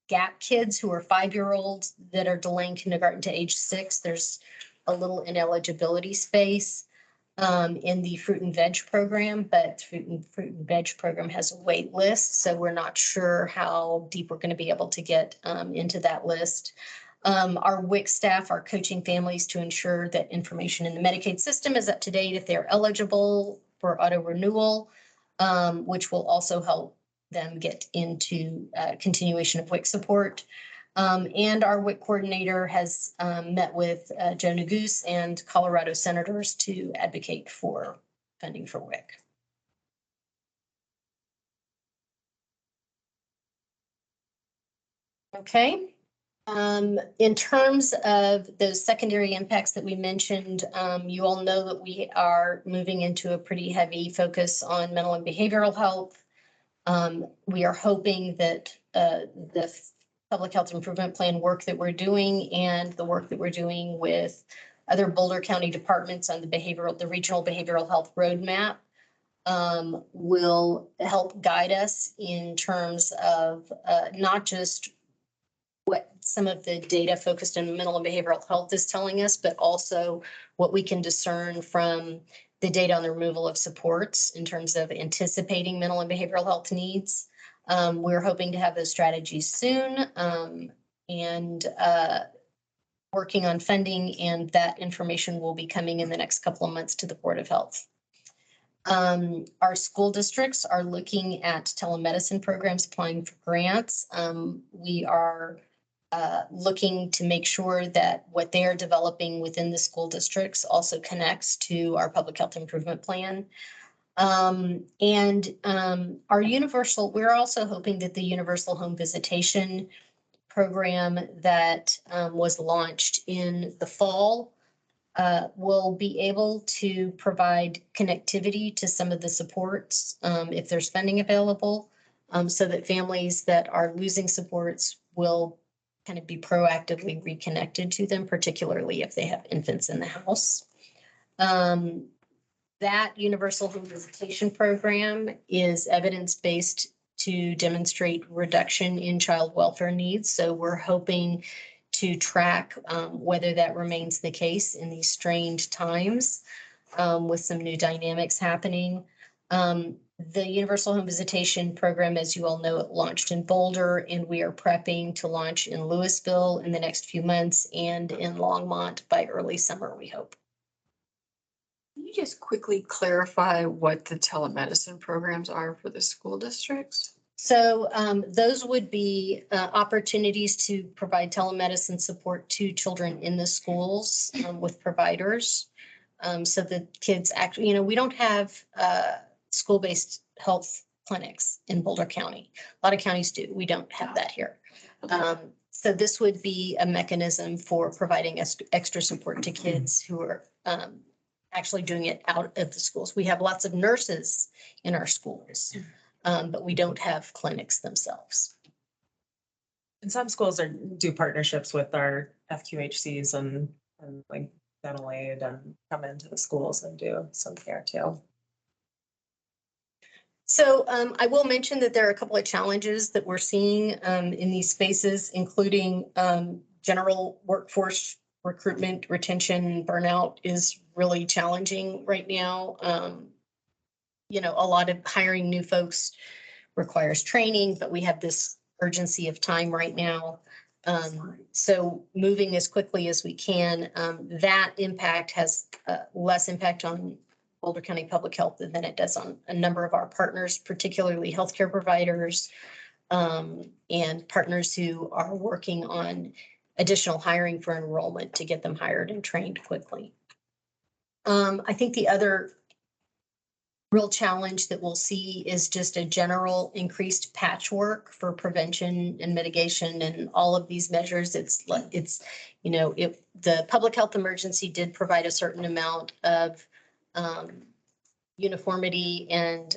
GAP kids who are 5-year-olds that are delaying kindergarten to age 6. There's a little ineligibility space in the fruit and veg program, but fruit and veg program has a wait list. So we're not sure how deep we're going to be able to get into that list. Our WIC staff are coaching families to ensure that information in the Medicaid system is up to date if they're eligible for auto renewal, which will also help them get into continuation of WIC support. And our WIC coordinator has met with Joe Neguse and Colorado senators to advocate for funding for WIC. Okay. In terms of those secondary impacts that we mentioned, you all know that we are moving into a pretty heavy focus on mental and behavioral health. We are hoping that the public health improvement plan work that we're doing and the work that we're doing with other Boulder County departments on the regional behavioral health roadmap will help guide us in terms of not just what some of the data focused on mental and behavioral health is telling us, but also what we can discern from the data on the removal of supports in terms of anticipating mental and behavioral health needs. We're hoping to have those strategies soon and working on funding, and that information will be coming in the next couple of months to the Board of Health. Our school districts are looking at telemedicine programs, applying for grants. We are looking to make sure that what they are developing within the school districts also connects to our public health improvement plan. We're also hoping that the universal home visitation program that was launched in the fall will be able to provide connectivity to some of the supports if there's funding available, so that families that are losing supports will kind of be proactively reconnected to them, particularly if they have infants in the house. That universal home visitation program is evidence-based to demonstrate reduction in child welfare needs. So we're hoping to track whether that remains the case in these strained times with some new dynamics happening. The Universal Home Visitation Program, as you all know, it launched in Boulder, and we are prepping to launch in Louisville in the next few months and in Longmont by early summer, we hope. Can you just quickly clarify what the telemedicine programs are for the school districts? So those would be opportunities to provide telemedicine support to children in the schools with providers. So the kids actually, you know, we don't have school-based health clinics in Boulder County. A lot of counties do. We don't have that here. So this would be a mechanism for providing extra support to kids who are actually doing it out of the schools. We have lots of nurses in our schools, but we don't have clinics themselves. And some schools do partnerships with our FQHCs and like dental aid and come into the schools and do some care too. So I will mention that there are a couple of challenges that we're seeing in these spaces, including general workforce recruitment, retention, burnout is really challenging right now. You know, a lot of hiring new folks requires training, but we have this urgency of time right now. So moving as quickly as we can, that impact has less impact on Boulder County Public Health than it does on a number of our partners, particularly healthcare providers and partners who are working on additional hiring for enrollment to get them hired and trained quickly. I think the other real challenge that we'll see is just a general increased patchwork for prevention and mitigation and all of these measures. It's you know, the public health emergency did provide a certain amount of uniformity and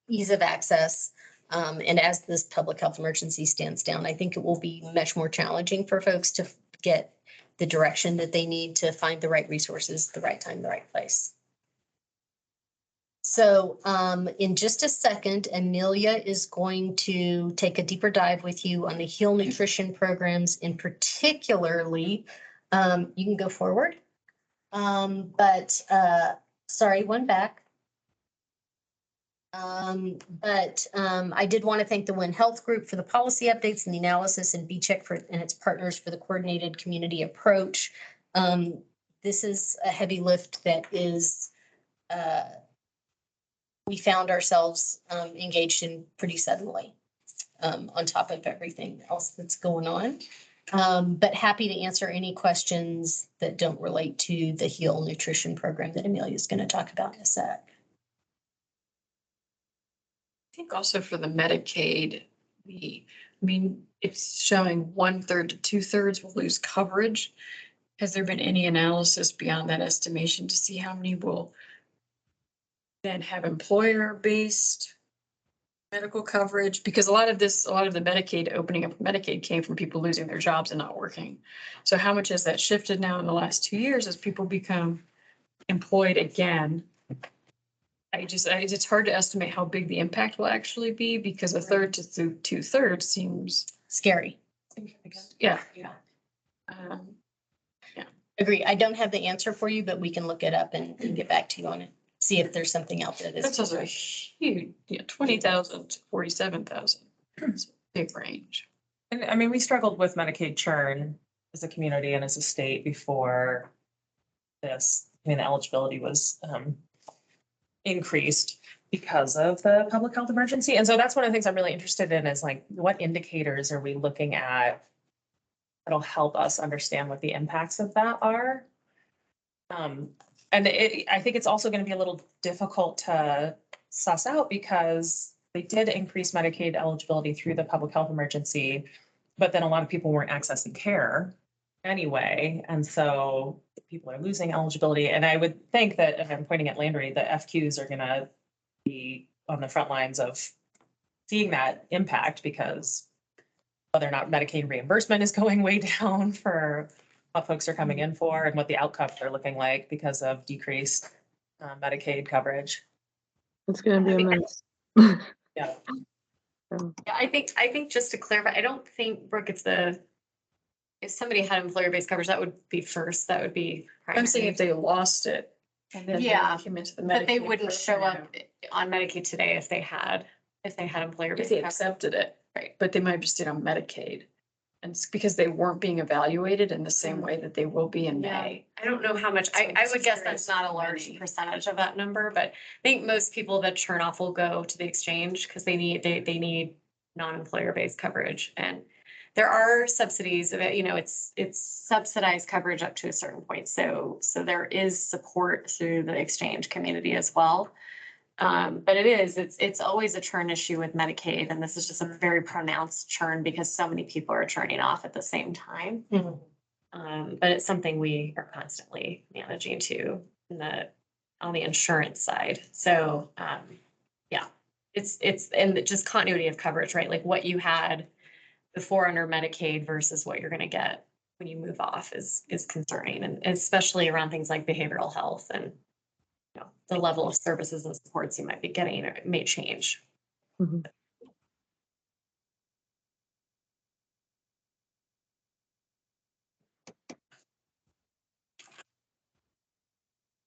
ease of access. And as this public health emergency stands down, I think it will be much more challenging for folks to get the direction that they need to find the right resources, the right time, the right place. So in just a second, Amelia is going to take a deeper dive with you on the Heal Nutrition programs in particularly. You can go forward. Sorry, one back. I did want to thank the Win Health Group for the policy updates and the analysis, and BCheck and its partners for the coordinated community approach. This is a heavy lift that is we found ourselves engaged in pretty suddenly on top of everything else that's going on. But happy to answer any questions that don't relate to the Heal Nutrition program that Amelia is going to talk about in a sec. I think also for the Medicaid, it's showing 1/3 to 2/3 will lose coverage. Has there been any analysis beyond that estimation to see how many will then have employer-based medical coverage? Because a lot of the Medicaid, opening up Medicaid came from people losing their jobs and not working. So how much has that shifted now in the last 2 years as people become employed again? It's hard to estimate how big the impact will actually be because 1/3 to 2/3 seems scary. Yeah. Agree. I don't have the answer for you, but we can look it up and get back to you on it. See if there's something out there That's also a huge, 20,000 to 47,000. It's a big range. And I mean, we struggled with Medicaid churn as a community and as a state before this. I mean, the eligibility was increased because of the public health emergency. And so that's one of the things I'm really interested in is like, what indicators are we looking at that'll help us understand what the impacts of that are? And I think it's also going to be a little difficult to suss out because they did increase Medicaid eligibility through the public health emergency, but then a lot of people weren't accessing care anyway. And so people are losing eligibility. And I would think that if I'm pointing at Landry, the FQs are gonna be on the front lines of seeing that impact, because whether or not Medicaid reimbursement is going way down for what folks are coming in for and what the outcomes are looking like because of decreased Medicaid coverage. It's gonna be a mess. Yeah. Yeah, I think just to clarify, I don't think, Brooke, if somebody had employer-based coverage, that would be first, that would be. I'm saying primary. if they lost it and then Yeah, they came into the But they Medicaid wouldn't show up program, on Medicaid today if they had if employer-based they coverage. accepted it, Right. but they might have just stayed on Medicaid. And it's because they weren't being evaluated in the same way that they will be in Yeah, May. I don't know how much, So I I'm would just guess curious that's not a how large many. percentage of that number, but I think most people that churn off will go to the exchange because they need non-employer based coverage. And there are subsidies of it, it's subsidized coverage up to a certain point. So there is support through the exchange community as well. But it's always a churn issue with Medicaid, and this is just a very pronounced churn because so many people are churning off at the same time. But it's something we are constantly managing too on the insurance side. So, yeah, it's and just continuity of coverage, right? Like what you had before under Medicaid versus what you're going to get when you move off is concerning, and especially around things like behavioral health and the level of services and supports you might be getting, or it may change.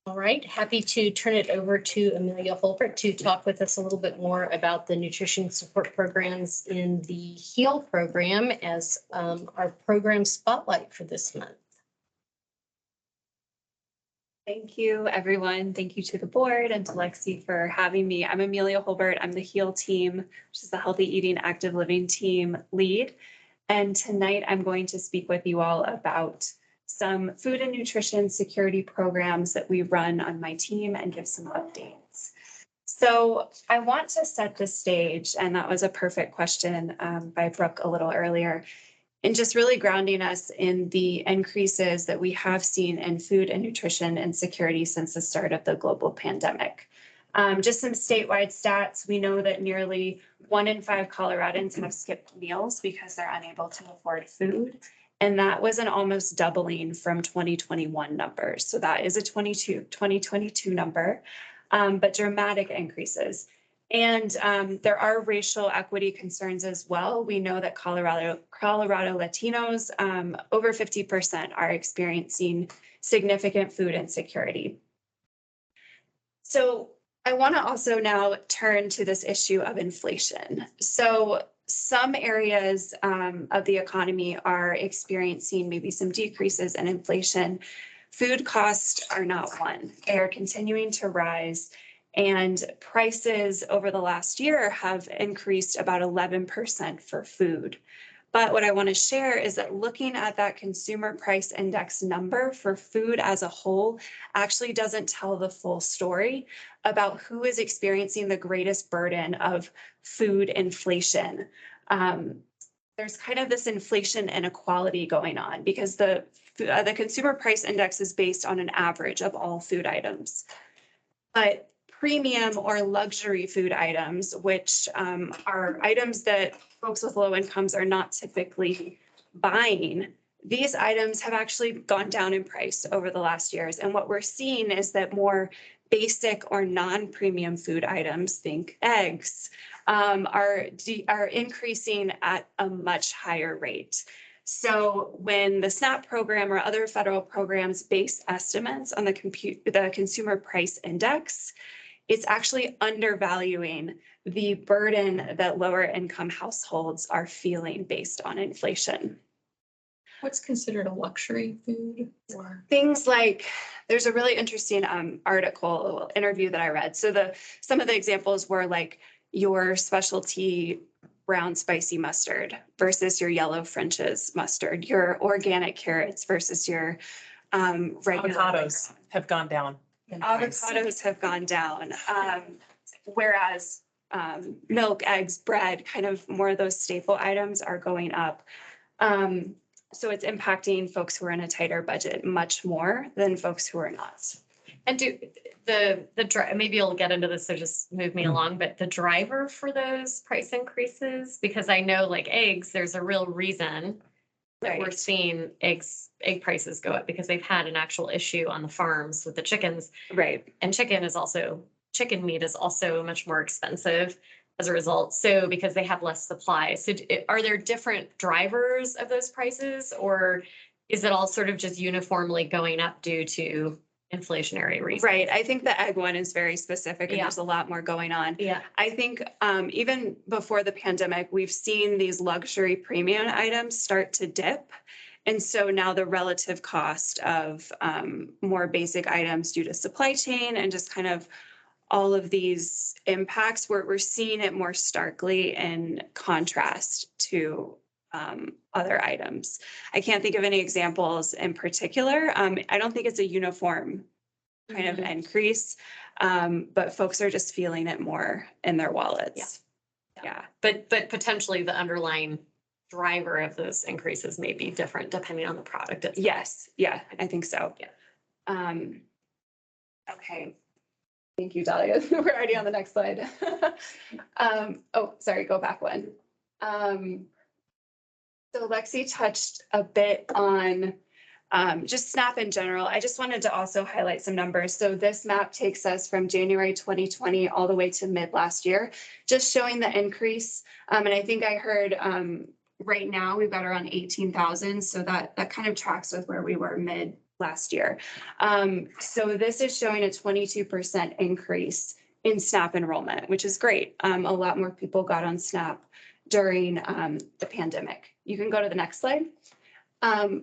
All right, happy to turn it over to Amelia Holbert to talk with us a little bit more about the nutrition support programs in the HEAL program as our program spotlight for this month. Thank you, everyone. Thank you to the board and to Lexi for having me. I'm Amelia Holbert. I'm the HEAL team, which is the Healthy Eating Active Living team lead. And tonight I'm going to speak with you all about some food and nutrition security programs that we run on my team and give some updates. So I want to set the stage, and that was a perfect question by Brooke a little earlier, and just really grounding us in the increases that we have seen in food and nutrition and security since the start of the global pandemic. Just some statewide stats. We know that nearly 1 in 5 Coloradans have skipped meals because they're unable to afford food. And that was an almost doubling from 2021 numbers. So that is a 2022 number, but dramatic increases. And there are racial equity concerns as well. We know that Colorado Latinos, over 50% are experiencing significant food insecurity. So I want to also now turn to this issue of inflation. So some areas of the economy are experiencing maybe some decreases in inflation. Food costs are not one. They are continuing to rise, and prices over the last year have increased about 11% for food. But what I want to share is that looking at that consumer price index number for food as a whole actually doesn't tell the full story about who is experiencing the greatest burden of food inflation. There's kind of this inflation inequality going on because the consumer price index is based on an average of all food items. But premium or luxury food items, which are items that folks with low incomes are not typically buying, these items have actually gone down in price over the last years. And what we're seeing is that more basic or non-premium food items, think eggs, are increasing at a much higher rate. So when the SNAP program or other federal programs base estimates on the consumer price index, it's actually undervaluing the burden that lower income households are feeling based on inflation. What's considered a luxury food? Or things like, there's a really interesting interview that I read. So some of the examples were like your specialty brown spicy mustard versus your yellow French's mustard, your organic carrots versus your regular. Avocados have gone down. Avocados have gone down, whereas milk, eggs, bread, kind of more of those staple items are going up. So it's impacting folks who are in a tighter budget much more than folks who are not. And do maybe you'll get into this, so just move me along, but the driver for those price increases, because I know like eggs, there's a real reason that we're Right. seeing egg prices go up because they've had an actual issue on the farms with the chickens. Right. And chicken meat is also much more expensive as a result. So because they have less supply. So are there different drivers of those prices, or is it all sort of just uniformly going up due to inflationary reasons? Right. I think the egg one is very specific and Yeah. there's a lot more going on. Yeah. I think even before the pandemic, we've seen these luxury premium items start to dip. And so now the relative cost of more basic items due to supply chain and just kind of all of these impacts, we're seeing it more starkly in contrast to other items. I can't think of any examples in particular. I don't think it's a uniform kind of increase, but folks are just feeling it more in their wallets. Yeah. But potentially the underlying driver of those increases may be different depending on the product itself. Yes. Yeah, I think so. Yeah. Okay. Thank you, Dahlia. We're already on the next slide. Oh, sorry, go back one. So Lexi touched a bit on just SNAP in general. I just wanted to also highlight some numbers. So this map takes us from January 2020 all the way to mid last year, just showing the increase. And I think I heard right now we've got around 18,000. So that kind of tracks with where we were mid last year. So this is showing a 22% increase in SNAP enrollment, which is great. A lot more people got on SNAP during the pandemic. You can go to the next slide.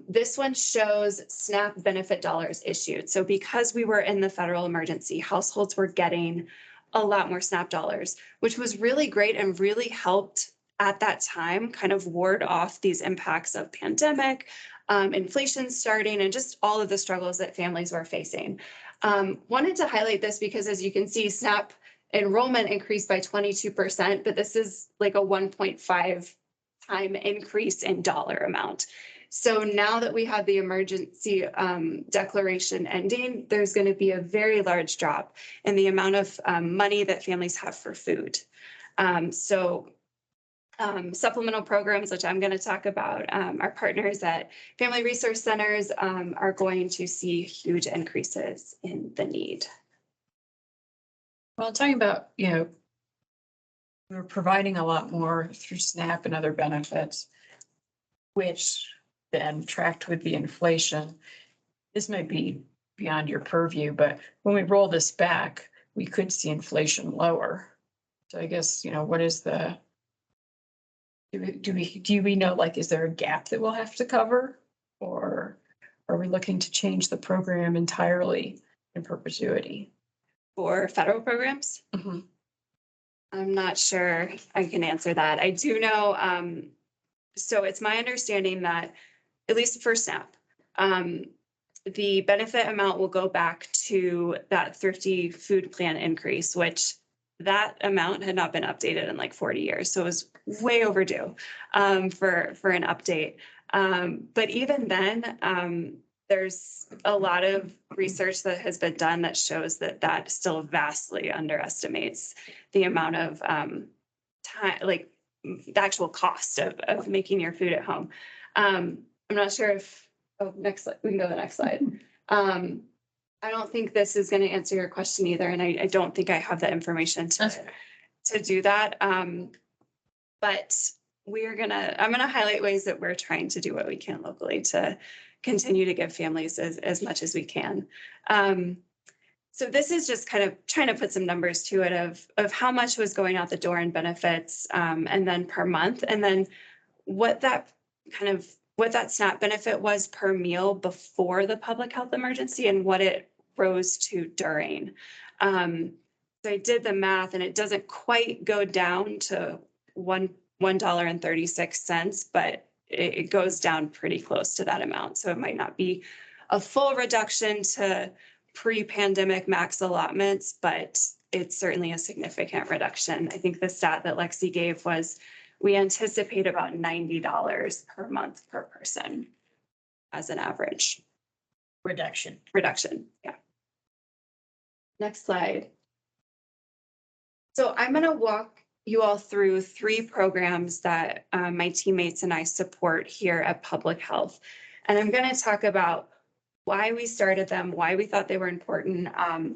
This one shows SNAP benefit dollars issued. So because we were in the federal emergency, households were getting a lot more SNAP dollars, which was really great and really helped at that time kind of ward off these impacts of pandemic, inflation starting, and just all of the struggles that families were facing. Wanted to highlight this because as you can see, SNAP enrollment increased by 22%, but this is like a 1.5 time increase in dollar amount. So now that we have the emergency declaration ending, there's going to be a very large drop in the amount of money that families have for food. Supplemental programs, which I'm going to talk about, our partners at Family Resource Centers are going to see huge increases in the need. Well, talking about, we're providing a lot more through SNAP and other benefits, which then tracked with the inflation. This might be beyond your purview, but when we roll this back, we could see inflation lower. So I guess, what is the, do we know, like, is there a gap that we'll have to cover? Or are we looking to change the program entirely in perpetuity? For federal programs? Mhm. I'm not sure I can answer that. I do know, so it's my understanding that, at least for SNAP, the benefit amount will go back to that thrifty food plan increase, which that amount had not been updated in like 40 years. So it was way overdue for an update. But even then, there's a lot of research that has been done that shows that that still vastly underestimates the amount of time, like the actual cost of making your food at home. I'm not sure if, next slide, we can go to the next slide. I don't think this is going to answer your question either. And I don't think I have the information to do that. But I'm going to highlight ways that we're trying to do what we can locally to continue to give families as much as we can. So this is just kind of trying to put some numbers to it of how much was going out the door in benefits and then per month, and then what that SNAP benefit was per meal before the public health emergency and what it rose to during. So I did the math and it doesn't quite go down to $1.36, but it goes down pretty close to that amount. So it might not be a full reduction to pre-pandemic max allotments, but it's certainly a significant reduction. I think the stat that Lexi gave was we anticipate about $90 per month per person. as an average Reduction. reduction. Yeah. Next slide. So I'm going to walk you all through 3 programs that my teammates and I support here at Public Health. And I'm going to talk about why we started them, why we thought they were important,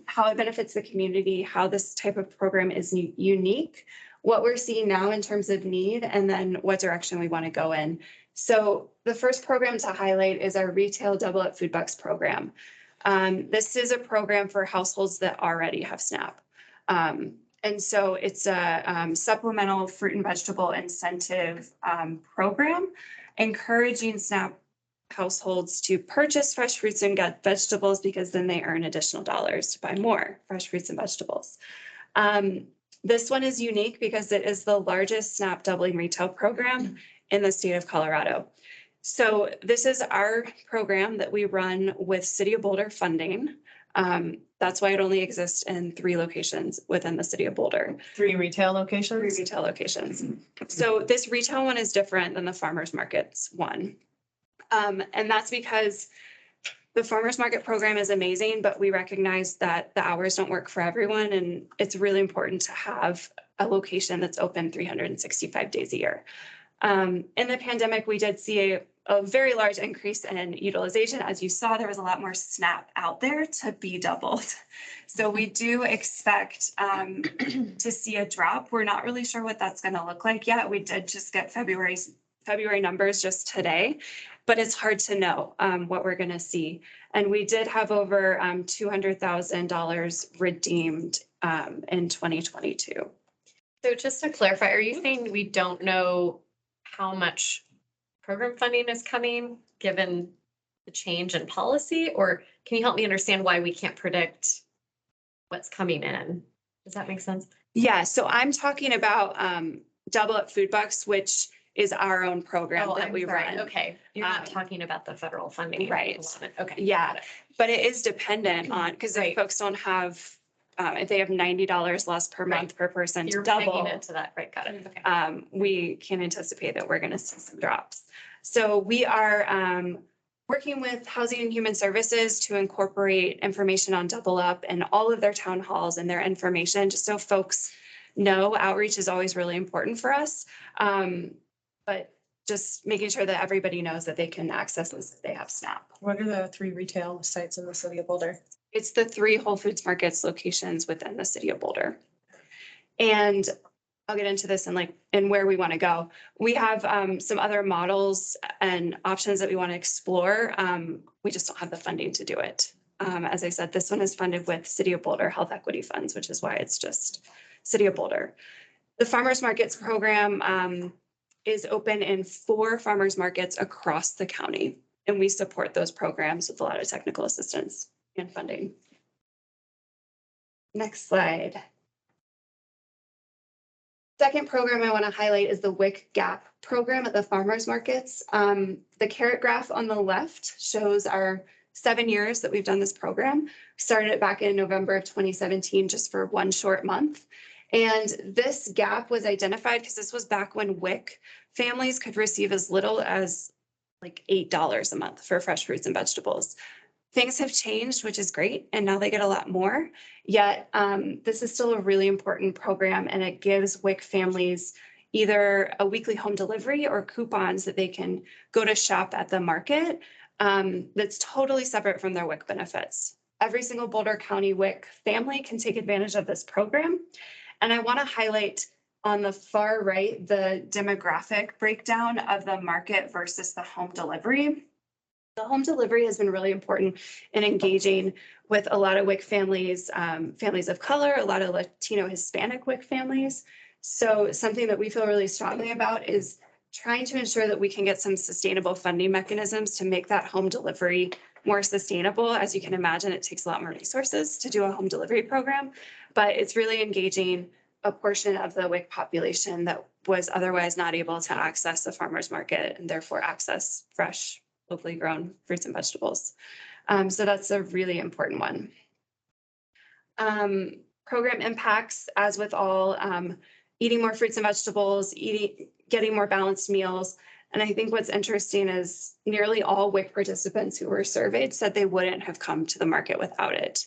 how it benefits the community, how this type of program is unique, what we're seeing now in terms of need, and then what direction we want to go in. So the first program to highlight is our Retail Double Up Food Bucks program. This is a program for households that already have SNAP. And so it's a supplemental fruit and vegetable incentive program, encouraging SNAP households to purchase fresh fruits and vegetables because then they earn additional dollars to buy more fresh fruits and vegetables. This one is unique because it is the largest SNAP doubling retail program in the state of Colorado. So this is our program that we run with City of Boulder funding. That's why it only exists in 3 locations within the City of Boulder. 3 retail locations? 3 retail locations. So this retail one is different than the farmers markets one. And that's because the farmers market program is amazing, but we recognize that the hours don't work for everyone. And it's really important to have a location that's open 365 days a year. In the pandemic, we did see a very large increase in utilization. As you saw, there was a lot more SNAP out there to be doubled. So we do expect to see a drop. We're not really sure what that's going to look like yet. We did just get February numbers just today, but it's hard to know what we're going to see. And we did have over $200,000 redeemed in 2022. So just to clarify, are you saying we don't know how much program funding is coming given the change in policy? Or can you help me understand why we can't predict what's coming in? Does that make sense? Yeah, so I'm talking about Double Up Food Bucks, which is our own program that we run. Okay, you're not talking about the federal funding. Right. Okay. Yeah, but it is dependent on, because if folks don't have, if they have $90 less per month per person to You're double, pegging it to that, right, got it, okay. we can anticipate that we're going to see some drops. So we are working with Housing and Human Services to incorporate information on Double Up and all of their town halls and their information, just so folks know. Outreach is always really important for us. But just making sure that everybody knows that they can access this if they have SNAP. What are the 3 retail sites in the City of Boulder? It's the 3 Whole Foods Markets locations within the City of Boulder. And I'll get into this and where we want to go. We have some other models and options that we want to explore. We just don't have the funding to do it. As I said, this one is funded with City of Boulder Health Equity Funds, which is why it's just City of Boulder. The Farmers Markets program is open in 4 farmers markets across the county, and we support those programs with a lot of technical assistance and funding. Next slide. Second program I want to highlight is the WIC Gap program at the farmers markets. The carrot graph on the left shows our 7 years that we've done this program. We started it back in November of 2017, just for 1 short month. And this gap was identified because this was back when WIC families could receive as little as like $8 a month for fresh fruits and vegetables. Things have changed, which is great, and now they get a lot more. Yet this is still a really important program, and it gives WIC families either a weekly home delivery or coupons that they can go to shop at the market that's totally separate from their WIC benefits. Every single Boulder County WIC family can take advantage of this program. And I want to highlight on the far right the demographic breakdown of the market versus the home delivery. The home delivery has been really important in engaging with a lot of WIC families, families of color, a lot of Latino Hispanic WIC families. So something that we feel really strongly about is trying to ensure that we can get some sustainable funding mechanisms to make that home delivery more sustainable. As you can imagine, it takes a lot more resources to do a home delivery program, but it's really engaging a portion of the WIC population that was otherwise not able to access the farmers market and therefore access fresh, locally grown fruits and vegetables. So that's a really important one. Program impacts, as with all, eating more fruits and vegetables, getting more balanced meals, And I think what's interesting is nearly all WIC participants who were surveyed said they wouldn't have come to the market without it.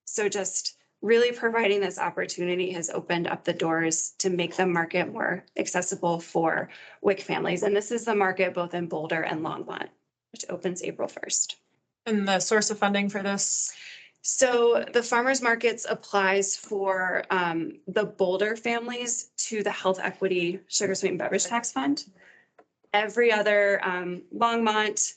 So just really providing this opportunity has opened up the doors to make the market more accessible for WIC families. And this is the market both in Boulder and Longmont, which opens April 1st. And the source of funding for this? So the farmers markets applies for the Boulder families to the Health Equity Sugar Sweetened Beverage Tax Fund. Every other Longmont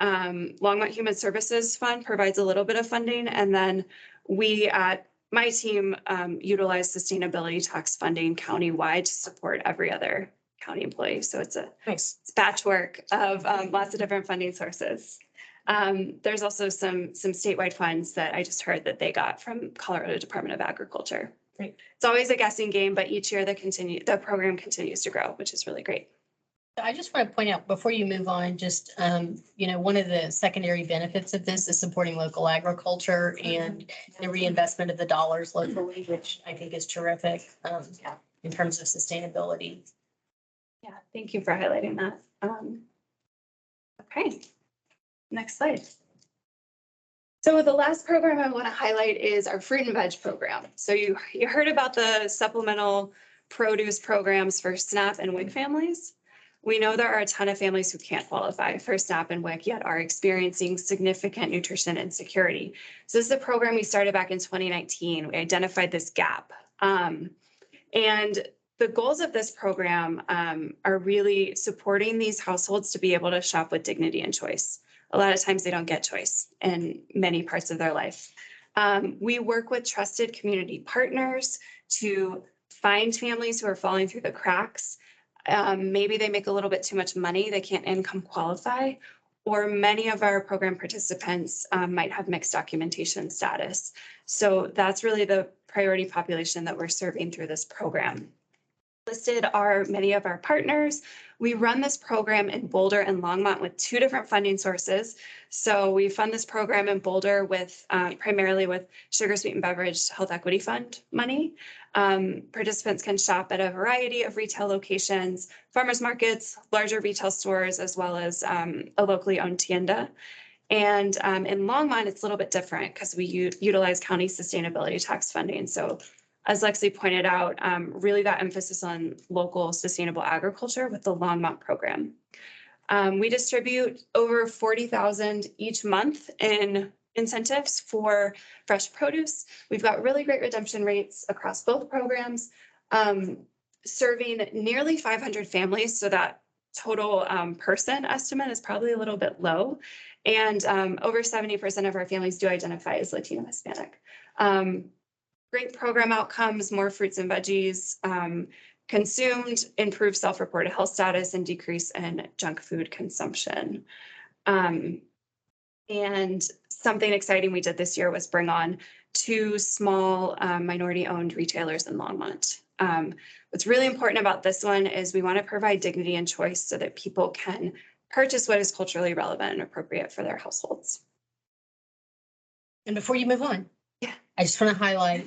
Human Services Fund provides a little bit of funding. And then we at my team utilize sustainability tax funding countywide to support every other county employee. So it's a Nice. patchwork of lots of different funding sources. There's also some statewide funds that I just heard that they got from Colorado Department of Agriculture. Great. It's always a guessing game, but each year the program continues to grow, which is really great. I just want to point out before you move on, just, one of the secondary benefits of this is supporting local agriculture and the reinvestment of the dollars locally, which I think is terrific, in terms of sustainability. Yeah, thank you for highlighting that. Okay, next slide. So the last program I want to highlight is our fruit and veg program. So you heard about the supplemental produce programs for SNAP and WIC families. We know there are a ton of families who can't qualify for SNAP and WIC yet are experiencing significant nutrition insecurity. So this is a program we started back in 2019. We identified this gap. And the goals of this program are really supporting these households to be able to shop with dignity and choice. A lot of times they don't get choice in many parts of their life. We work with trusted community partners to find families who are falling through the cracks. Maybe they make a little bit too much money, they can't income qualify, or many of our program participants might have mixed documentation status. So that's really the priority population that we're serving through this program. Listed are many of our partners. We run this program in Boulder and Longmont with two different funding sources. So we fund this program in Boulder with primarily with Sugar Sweetened Beverage Health Equity Fund money. Participants can shop at a variety of retail locations, farmers markets, larger retail stores, as well as a locally owned tienda. And in Longmont, it's a little bit different because we utilize county sustainability tax funding. So as Lexi pointed out, really that emphasis on local sustainable agriculture with the Longmont program. We distribute over 40,000 each month in incentives for fresh produce. We've got really great redemption rates across both programs, serving nearly 500 families. So that total person estimate is probably a little bit low. And over 70% of our families do identify as Latino Hispanic. Great program outcomes, more fruits and veggies consumed, improved self-reported health status, and decrease in junk food consumption. And something exciting we did this year was bring on 2 small minority-owned retailers in Longmont. What's really important about this one is we want to provide dignity and choice so that people can purchase what is culturally relevant and appropriate for their households. And before you move on, yeah, I just want to highlight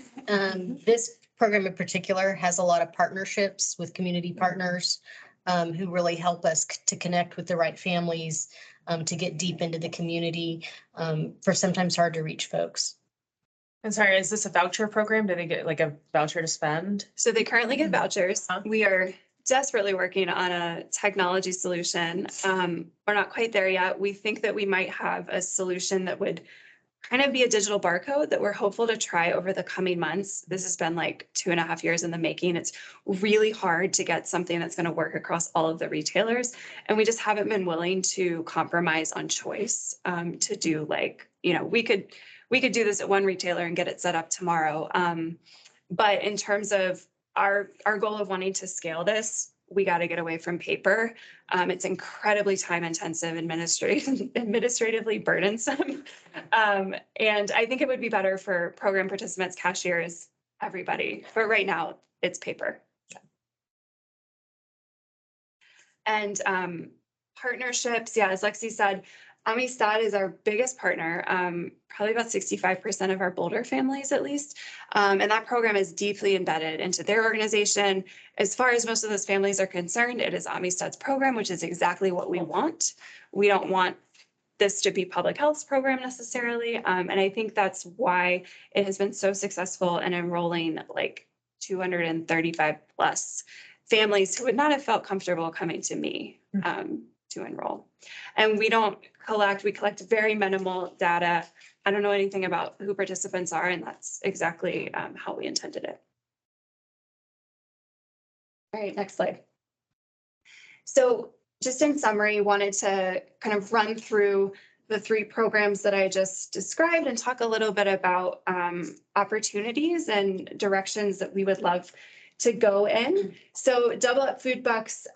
this program in particular has a lot of partnerships with community partners who really help us to connect with the right families, to get deep into the community for sometimes hard to reach folks. And sorry, is this a voucher program? Do they get like a voucher to spend? So they currently get vouchers. We are desperately working on a technology solution. We're not quite there yet. We think that we might have a solution that would kind of be a digital barcode that we're hopeful to try over the coming months. This has been like 2.5 years in the making. It's really hard to get something that's going to work across all of the retailers. And we just haven't been willing to compromise on choice to do like, we could do this at one retailer and get it set up tomorrow. But in terms of our goal of wanting to scale this, we got to get away from paper. It's incredibly time intensive, administratively burdensome. And I think it would be better for program participants, cashiers, everybody. But right now it's paper. And partnerships, yeah, as Lexi said, Amistad is our biggest partner, probably about 65% of our Boulder families at least. And that program is deeply embedded into their organization. As far as most of those families are concerned, it is Amistad's program, which is exactly what we want. We don't want this to be public health's program necessarily. And I think that's why it has been so successful in enrolling like 235 plus families who would not have felt comfortable coming to me to enroll. And we collect very minimal data. I don't know anything about who participants are, and that's exactly how we intended it. All right, next slide. So just in summary, wanted to kind of run through the 3 programs that I just described and talk a little bit about opportunities and directions that we would love to go in. So Double Up Food Bucks,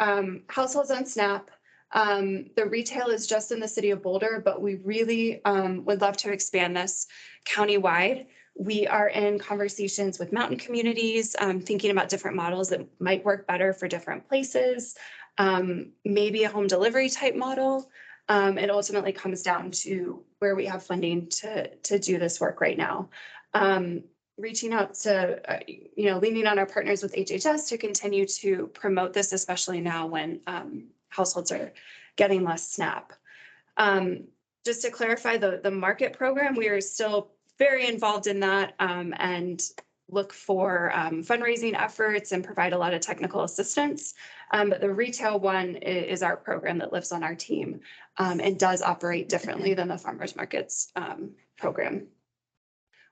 households on SNAP. The retail is just in the city of Boulder, but we really would love to expand this countywide. We are in conversations with mountain communities, thinking about different models that might work better for different places, maybe a home delivery type model. It ultimately comes down to where we have funding to do this work right now. Reaching out to, leaning on our partners with HHS to continue to promote this, especially now when households are getting less SNAP. Just to clarify the market program, we are still very involved in that and look for fundraising efforts and provide a lot of technical assistance. But the retail one is our program that lives on our team and does operate differently than the farmers markets program.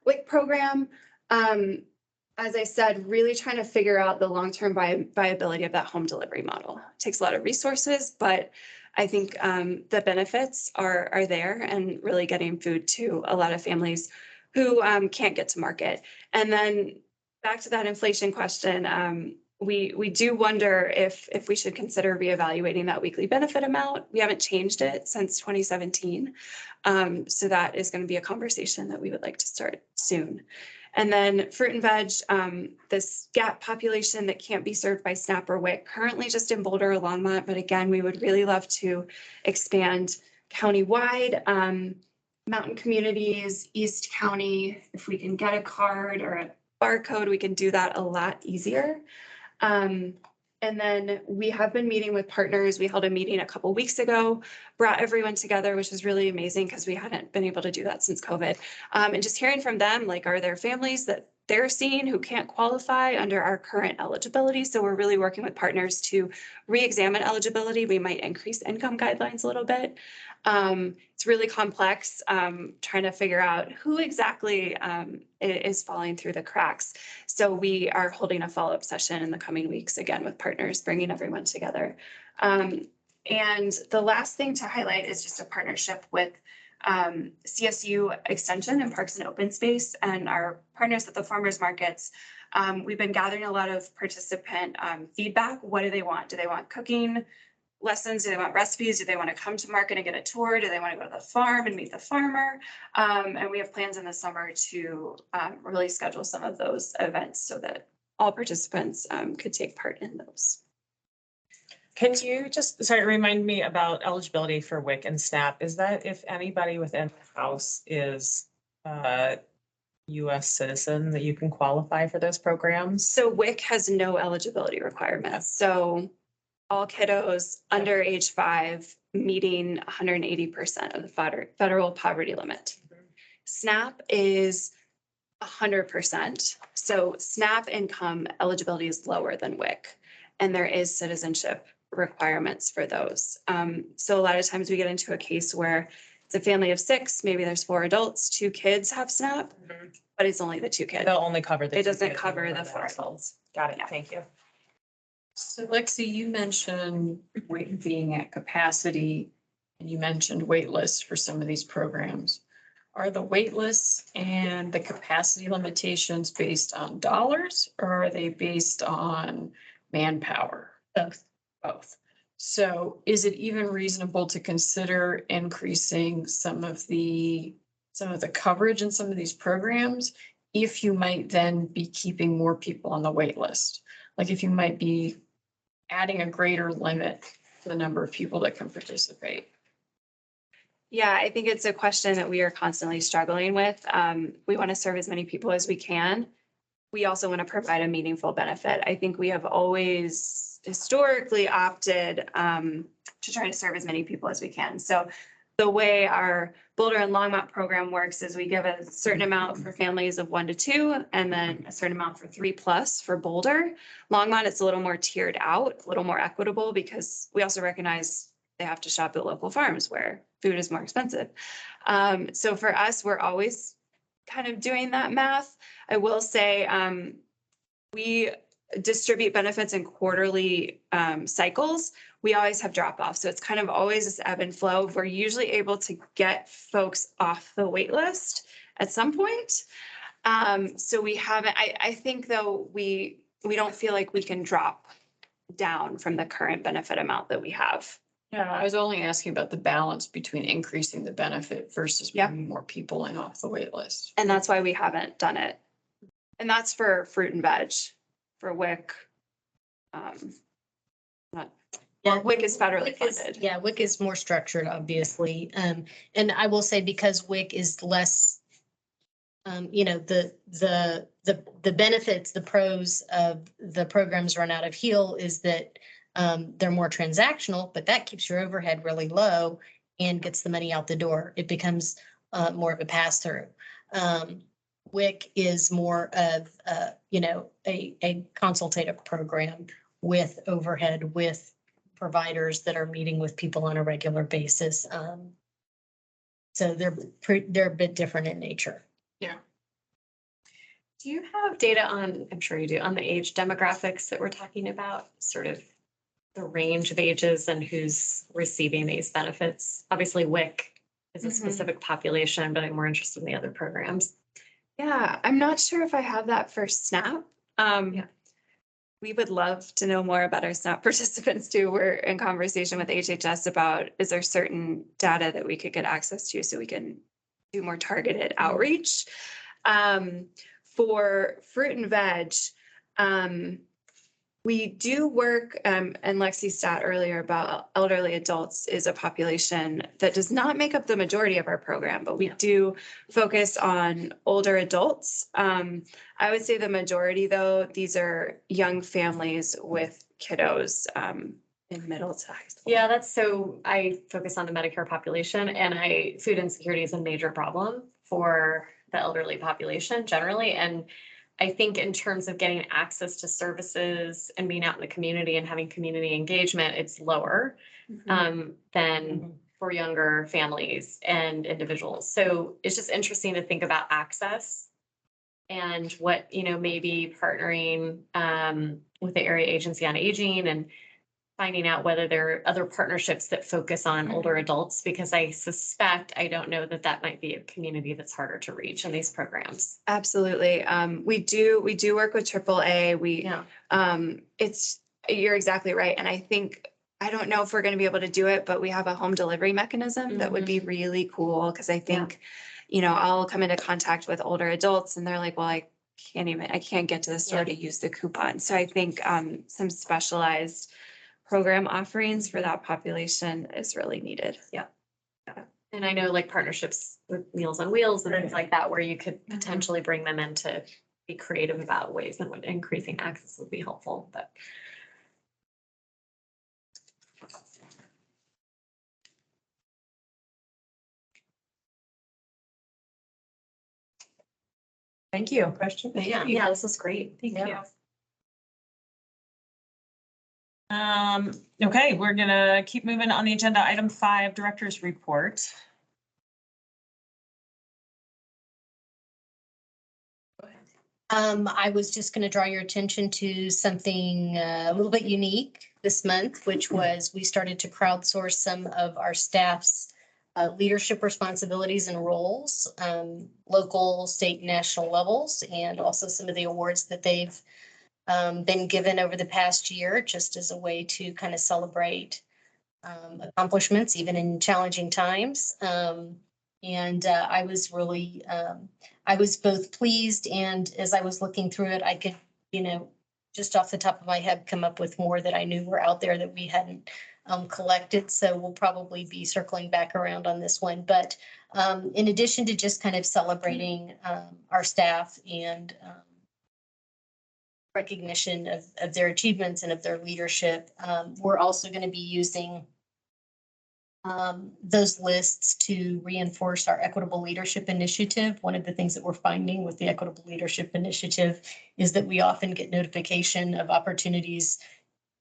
WIC program, as I said, really trying to figure out the long-term viability of that home delivery model. It takes a lot of resources, but I think the benefits are there and really getting food to a lot of families who can't get to market. And then back to that inflation question, we do wonder if we should consider reevaluating that weekly benefit amount. We haven't changed it since 2017. So that is going to be a conversation that we would like to start soon. And then fruit and veg, this gap population that can't be served by SNAP or WIC, currently just in Boulder or Longmont, but again, we would really love to expand countywide. Mountain communities, East County, if we can get a card or a barcode, we can do that a lot easier. And then we have been meeting with partners. We held a meeting a couple weeks ago, brought everyone together, which is really amazing because we hadn't been able to do that since COVID. And just hearing from them, like, are there families that they're seeing who can't qualify under our current eligibility? So we're really working with partners to re-examine eligibility. We might increase income guidelines a little bit. It's really complex, trying to figure out who exactly is falling through the cracks. So we are holding a follow-up session in the coming weeks, again, with partners, bringing everyone together. And the last thing to highlight is just a partnership with CSU Extension and Parks and Open Space and our partners at the farmers markets. We've been gathering a lot of participant feedback. What do they want? Do they want cooking lessons? Do they want recipes? Do they want to come to market and get a tour? Do they want to go to the farm and meet the farmer? And we have plans in the summer to really schedule some of those events so that all participants could take part in those. Can you just, remind me about eligibility for WIC and SNAP? Is that if anybody within the house is a US citizen that you can qualify for those programs? So WIC has no eligibility requirements. So all kiddos under age 5 meeting 180% of the federal poverty limit. SNAP is 100%. So SNAP income eligibility is lower than WIC, and there is citizenship requirements for those. So a lot of times we get into a case where it's a family of 6, maybe there's 4 adults, 2 kids have SNAP, but it's only the 2 kids. They'll only cover the. It doesn't cover the 4 adults. Got it. Yeah. Thank you. So Lexi, you mentioned WIC being at capacity and you mentioned wait lists for some of these programs. Are the wait lists and the capacity limitations based on dollars or are they based on manpower? Both. Both. So is it even reasonable to consider increasing some of the coverage in some of these programs if you might then be keeping more people on the wait list? Like if you might be adding a greater limit to the number of people that can participate? Yeah, I think it's a question that we are constantly struggling with. We want to serve as many people as we can. We also want to provide a meaningful benefit. I think we have always historically opted to try to serve as many people as we can. So the way our Boulder and Longmont program works is we give a certain amount for families of 1 to 2, and then a certain amount for 3+ for Boulder. Longmont, it's a little more tiered out, a little more equitable, because we also recognize they have to shop at local farms where food is more expensive. So for us, we're always kind of doing that math. I will say we distribute benefits in quarterly cycles. We always have drop off. So it's kind of always this ebb and flow. We're usually able to get folks off the wait list at some point. So we haven't, I think though, we don't feel like we can drop down from the current benefit amount that we have. Yeah, I was only asking about the balance between increasing the benefit versus Yeah. bringing more people in off the wait list. And that's why we haven't done it. And that's for fruit and veg, for WIC. WIC is federally funded. Yeah, WIC is more structured, obviously. And I will say, because WIC is less, the benefits, the pros of the programs run out of HEAL is that they're more transactional, but that keeps your overhead really low and gets the money out the door. It becomes more of a pass through. WIC is more of, a consultative program with overhead, with providers that are meeting with people on a regular basis. So they're a bit different in nature. Yeah. Do you have data on, I'm sure you do, on the age demographics that we're talking about, sort of the range of ages and who's receiving these benefits? Obviously, WIC is a specific population, but I'm more interested in the other programs. Yeah, I'm not sure if I have that for SNAP. We would love to know more about our SNAP participants too. We're in conversation with HHS about, is there certain data that we could get access to so we can do more targeted outreach? For fruit and veg, we do work, and Lexi's stat earlier about elderly adults is a population that does not make up the majority of our program, but we do focus on older adults. I would say the majority, though, these are young families with kiddos in middle to high school. Yeah, I focus on the Medicare population, and food insecurity is a major problem for the elderly population generally. And I think in terms of getting access to services and being out in the community and having community engagement, it's lower than for younger families and individuals. So it's just interesting to think about access and what, maybe partnering with the Area Agency on Aging and finding out whether there are other partnerships that focus on older adults, because I suspect, I don't know, that might be a community that's harder to reach in these programs. Absolutely. We do work with AAA. You're exactly right. And I don't know if we're going to be able to do it, but we have a home delivery mechanism that would be really cool. Cause I think, I'll come into contact with older adults and they're like, well, I can't get to the store to use the coupon. So I think some specialized program offerings for that population is really needed. Yeah. And I know partnerships with Meals on Wheels and things like that, where you could potentially bring them in to be creative about ways in which increasing access would be helpful, but. Thank you. Question? Yeah, this is great. Thank you. Okay, we're gonna keep moving on the agenda. Item 5, Director's Report. I was just going to draw your attention to something a little bit unique this month, which was we started to crowdsource some of our staff's leadership responsibilities and roles, local, state, national levels, and also some of the awards that they've been given over the past year, just as a way to kind of celebrate accomplishments, even in challenging times. And I was really, I was both pleased, and as I was looking through it, I could, just off the top of my head, come up with more that I knew were out there that we hadn't collected, so we'll probably be circling back around on this one. But in addition to just kind of celebrating our staff and recognition of their achievements and of their leadership, we're also going to be using those lists to reinforce our equitable leadership initiative. One of the things that we're finding with the equitable leadership initiative is that we often get notification of opportunities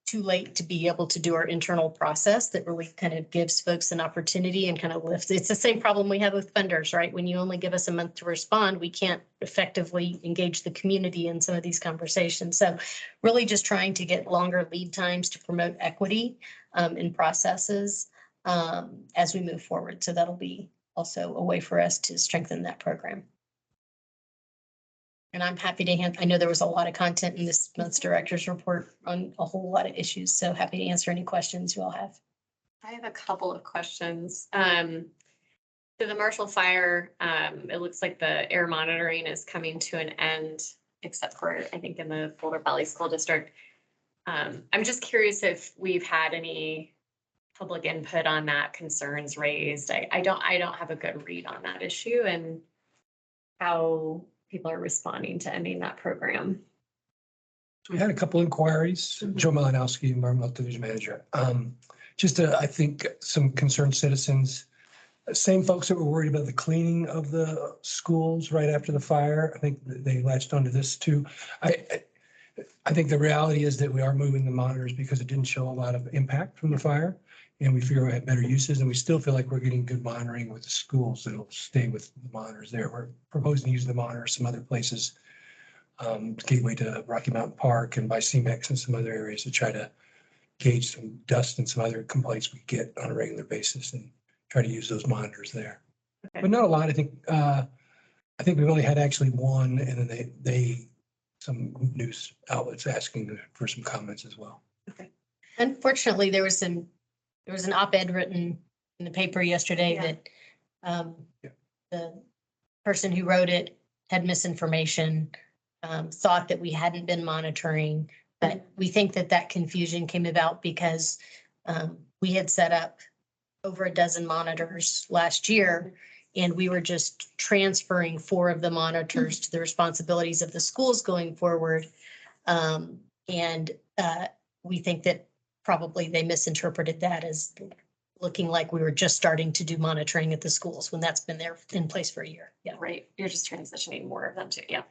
too late to be able to do our internal process that really kind of gives folks an opportunity and kind of lifts. It's the same problem we have with funders, right? When you only give us a month to respond, we can't effectively engage the community in some of these conversations. So really just trying to get longer lead times to promote equity in processes as we move forward. So that'll be also a way for us to strengthen that program. And I'm happy to I know there was a lot of content in this month's director's report on a whole lot of issues. So happy to answer any questions you all have. I have a couple of questions. So the Marshall Fire, it looks like the air monitoring is coming to an end, except for, I think, in the Boulder Valley School District. I'm just curious if we've had any public input on that, concerns raised. I don't have a good read on that issue and how people are responding to ending that program. So we had a couple inquiries. Joe Malinowski, Environmental Division Manager. I think some concerned citizens, same folks that were worried about the cleaning of the schools right after the fire. I think they latched onto this too. I think the reality is that we are moving the monitors because it didn't show a lot of impact from the fire. And we figure we have better uses, and we still feel like we're getting good monitoring with the schools that'll stay with the monitors there. We're proposing to use the monitors some other places, gateway to Rocky Mountain Park and by CMEX and some other areas to try to gauge some dust and some other complaints we get on a regular basis and try to use those monitors there. Okay. But not a lot. I think we've only had actually one, and then they some news outlets asking for some comments as well. Okay. Unfortunately, there was an op-ed written in the paper yesterday that the person who wrote it had misinformation, thought that we hadn't been monitoring, but we think that confusion came about because we had set up over a dozen monitors last year, and we were just transferring 4 of the monitors to the responsibilities of the schools going forward. We think that probably they misinterpreted that as looking like we were just starting to do monitoring at the schools when that's been there in place for a year. Yeah. Right. You're just transitioning more of them to, yeah.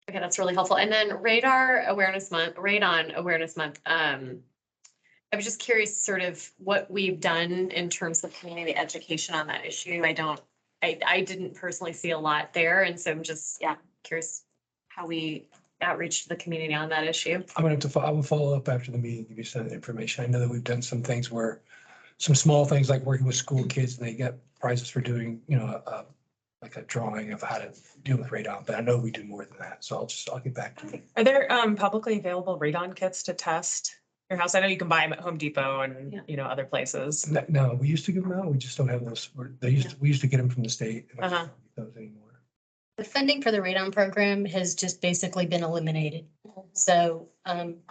Okay, that's really helpful. And then Radon Awareness Month. I was just curious sort of what we've done in terms of community education on that issue. I didn't personally see a lot there. And so I'm just, curious how we outreach to the community on that issue. I will follow up after the meeting, give you some information. I know that we've done some things where some small things like working with school kids and they get prizes for doing, like a drawing of how to deal with radon, but I know we do more than that. So I'll get back to you. Are there publicly available radon kits to test your house? I know you can buy them at Home Depot and, other places. No, we used to give them out. We just don't have those. We used to get them from the state. And we don't get those anymore. The funding for the radon program has just basically been eliminated. So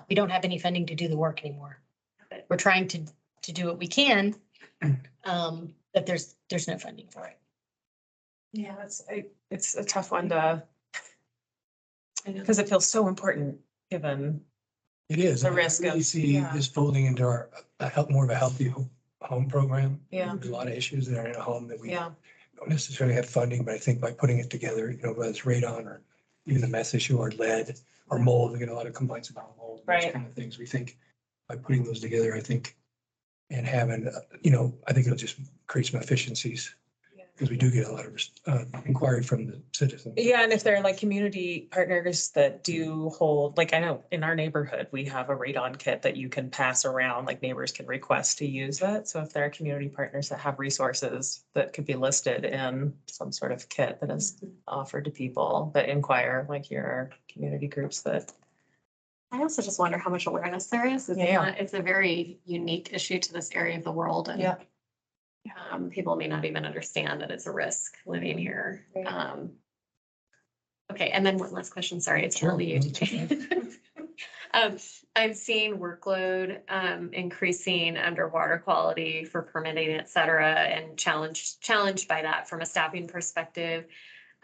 we don't have any funding to do the work anymore. We're trying to do what we can, but there's no funding for it. Yeah, it's a tough one because it feels so important given it is the risk of see this folding into our more of a healthy home program. Yeah, there's a lot of issues that are in a home that we don't necessarily have funding, but I think by putting it together, whether it's radon or even the meth issue or lead or mold, we get a lot of complaints about mold, those kind of things. We think by putting those together, and having, I think it'll just create some efficiencies because we do get a lot of inquiry from the citizens. Yeah, and if they're like community partners that do hold, like I know in our neighborhood, we have a radon kit that you can pass around, like neighbors can request to use it. So if there are community partners that have resources that could be listed in some sort of kit that is offered to people that inquire, like your community groups that. I also just wonder how much awareness there is. It's a very unique issue to this area of the world. And people may not even understand that it's a risk living here. Okay, and then one last question. Sorry, it's Sure. really I'm seeing workload increasing under water quality for permitting, et cetera, and challenged by that from a staffing perspective.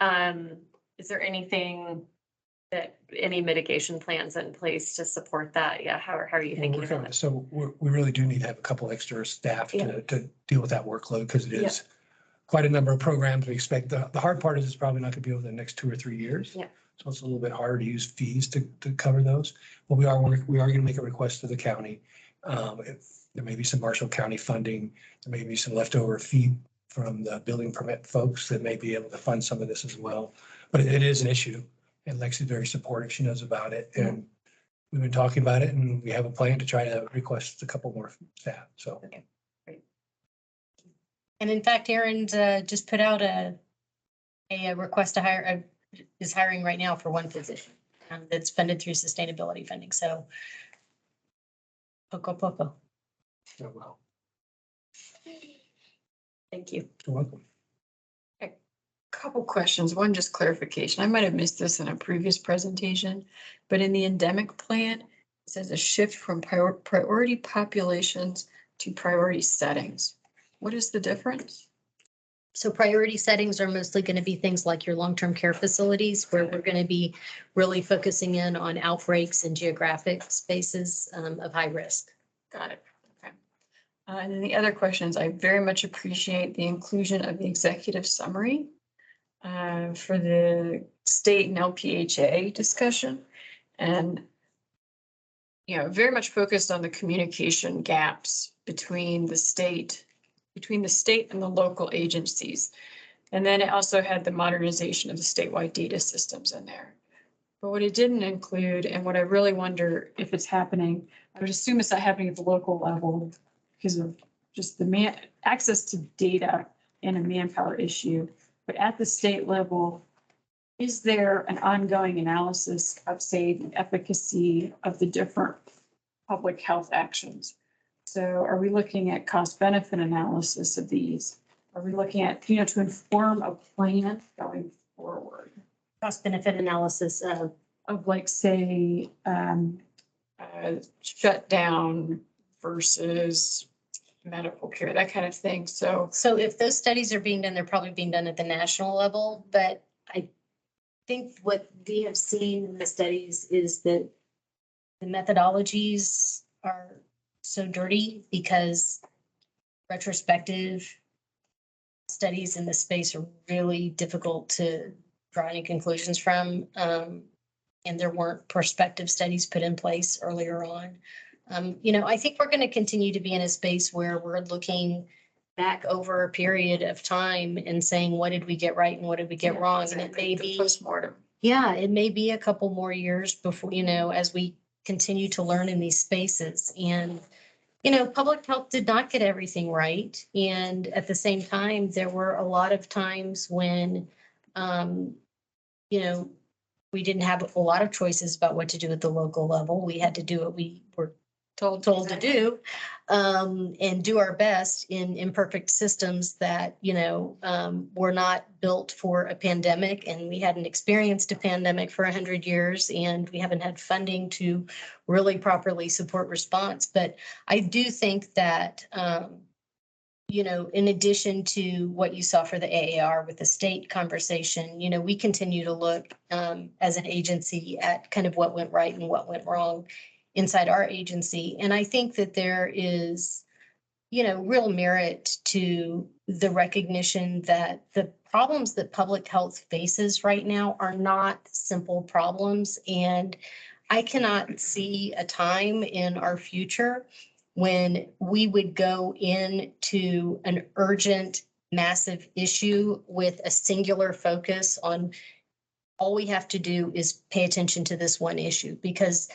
Is there anything any mitigation plans in place to support that? Yeah, how are you thinking about it? So we really do need to have a couple extra staff to deal with that workload because it is quite a number of programs we expect. The hard part is it's probably not going to be over the next 2 or 3 years. Yeah. So it's a little bit harder to use fees to cover those. But we are going to make a request to the county. If there may be some Marshall County funding, there may be some leftover fee from the building permit folks that may be able to fund some of this as well. But it is an issue, and Lexi's very supportive. She knows about it, and we've been talking about it, and we have a plan to try to request a couple more staff. So. Okay, great. And in fact, Aaron just put out a request to hire, is hiring right now for one position that's funded through sustainability funding. So poco. Oh, well, Thank you. you're welcome. Couple questions. One, just clarification. I might have missed this in a previous presentation, but in the endemic plan, it says a shift from priority populations to priority settings. What is the difference? So priority settings are mostly going to be things like your long-term care facilities, where we're going to be really focusing in on outbreaks and geographic spaces of high risk. Got it. Okay. And then the other question is, I very much appreciate the inclusion of the executive summary for the state and LPHA discussion. And, you know, very much focused on the communication gaps between the state and the local agencies. And then it also had the modernization of the statewide data systems in there. But what it didn't include, and what I really wonder if it's happening, I would assume it's not happening at the local level because of just the access to data and a manpower issue. But at the state level, is there an ongoing analysis of, say, the efficacy of the different public health actions? So are we looking at cost benefit analysis of these? Are we looking at, to inform a plan going forward? Cost benefit analysis of like, say, shutdown versus medical care, that kind of thing. So if those studies are being done, they're probably being done at the national level. But I think what we have seen in the studies is that the methodologies are so dirty because retrospective studies in the space are really difficult to draw any conclusions from. And there weren't prospective studies put in place earlier on. I think we're going to continue to be in a space where we're looking back over a period of time and saying, what did we get right and what did we get wrong? And it may be postmortem. Yeah, it may be a couple more years before, as we continue to learn in these spaces. And, public health did not get everything right. And at the same time, there were a lot of times when, we didn't have a lot of choices about what to do at the local level. We had to do what we were told to do, and do our best in imperfect systems that, were not built for a pandemic. And we hadn't experienced a pandemic for 100 years, and we haven't had funding to really properly support response. But I do think that, in addition to what you saw for the AAR with the state conversation, we continue to look as an agency at kind of what went right and what went wrong inside our agency. And I think that there is, real merit to the recognition that the problems that public health faces right now are not simple problems. And I cannot see a time in our future when we would go into an urgent, massive issue with a singular focus on all we have to do is pay attention to this one issue, because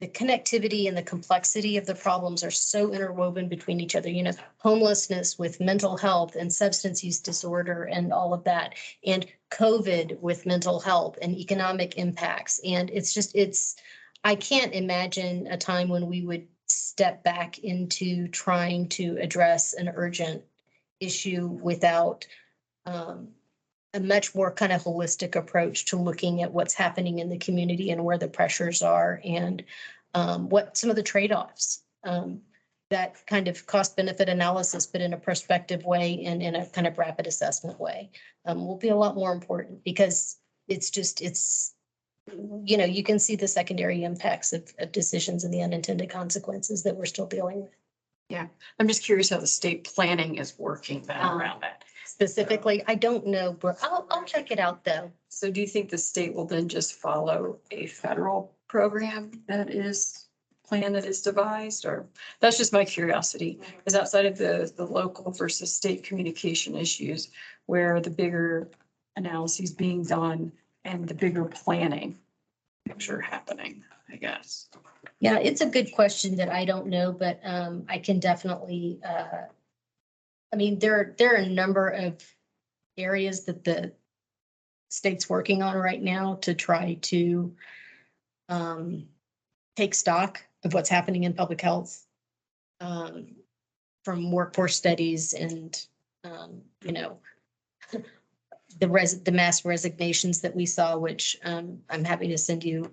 the connectivity and the complexity of the problems are so interwoven between each other. Homelessness with mental health and substance use disorder and all of that, and COVID with mental health and economic impacts. And I can't imagine a time when we would step back into trying to address an urgent issue without a much more kind of holistic approach to looking at what's happening in the community and where the pressures are. And what some of the trade-offs, that kind of cost benefit analysis, but in a prospective way and in a kind of rapid assessment way, will be a lot more important because it's, you know, you can see the secondary impacts of decisions and the unintended consequences that we're still dealing with. Yeah, I'm just curious how the state planning is working then around that. Specifically, I don't know, but I'll check it out though. So do you think the state will then just follow a federal program that is plan that is devised, or that's just my curiosity, is outside of the local versus state communication issues where the bigger analyses being done and the bigger planning picture happening, I guess. Yeah, it's a good question that I don't know, but I can definitely, I mean, there are a number of areas that the state's working on right now to try to take stock of what's happening in public health, from workforce studies and, you know, the mass resignations that we saw, which I'm happy to send you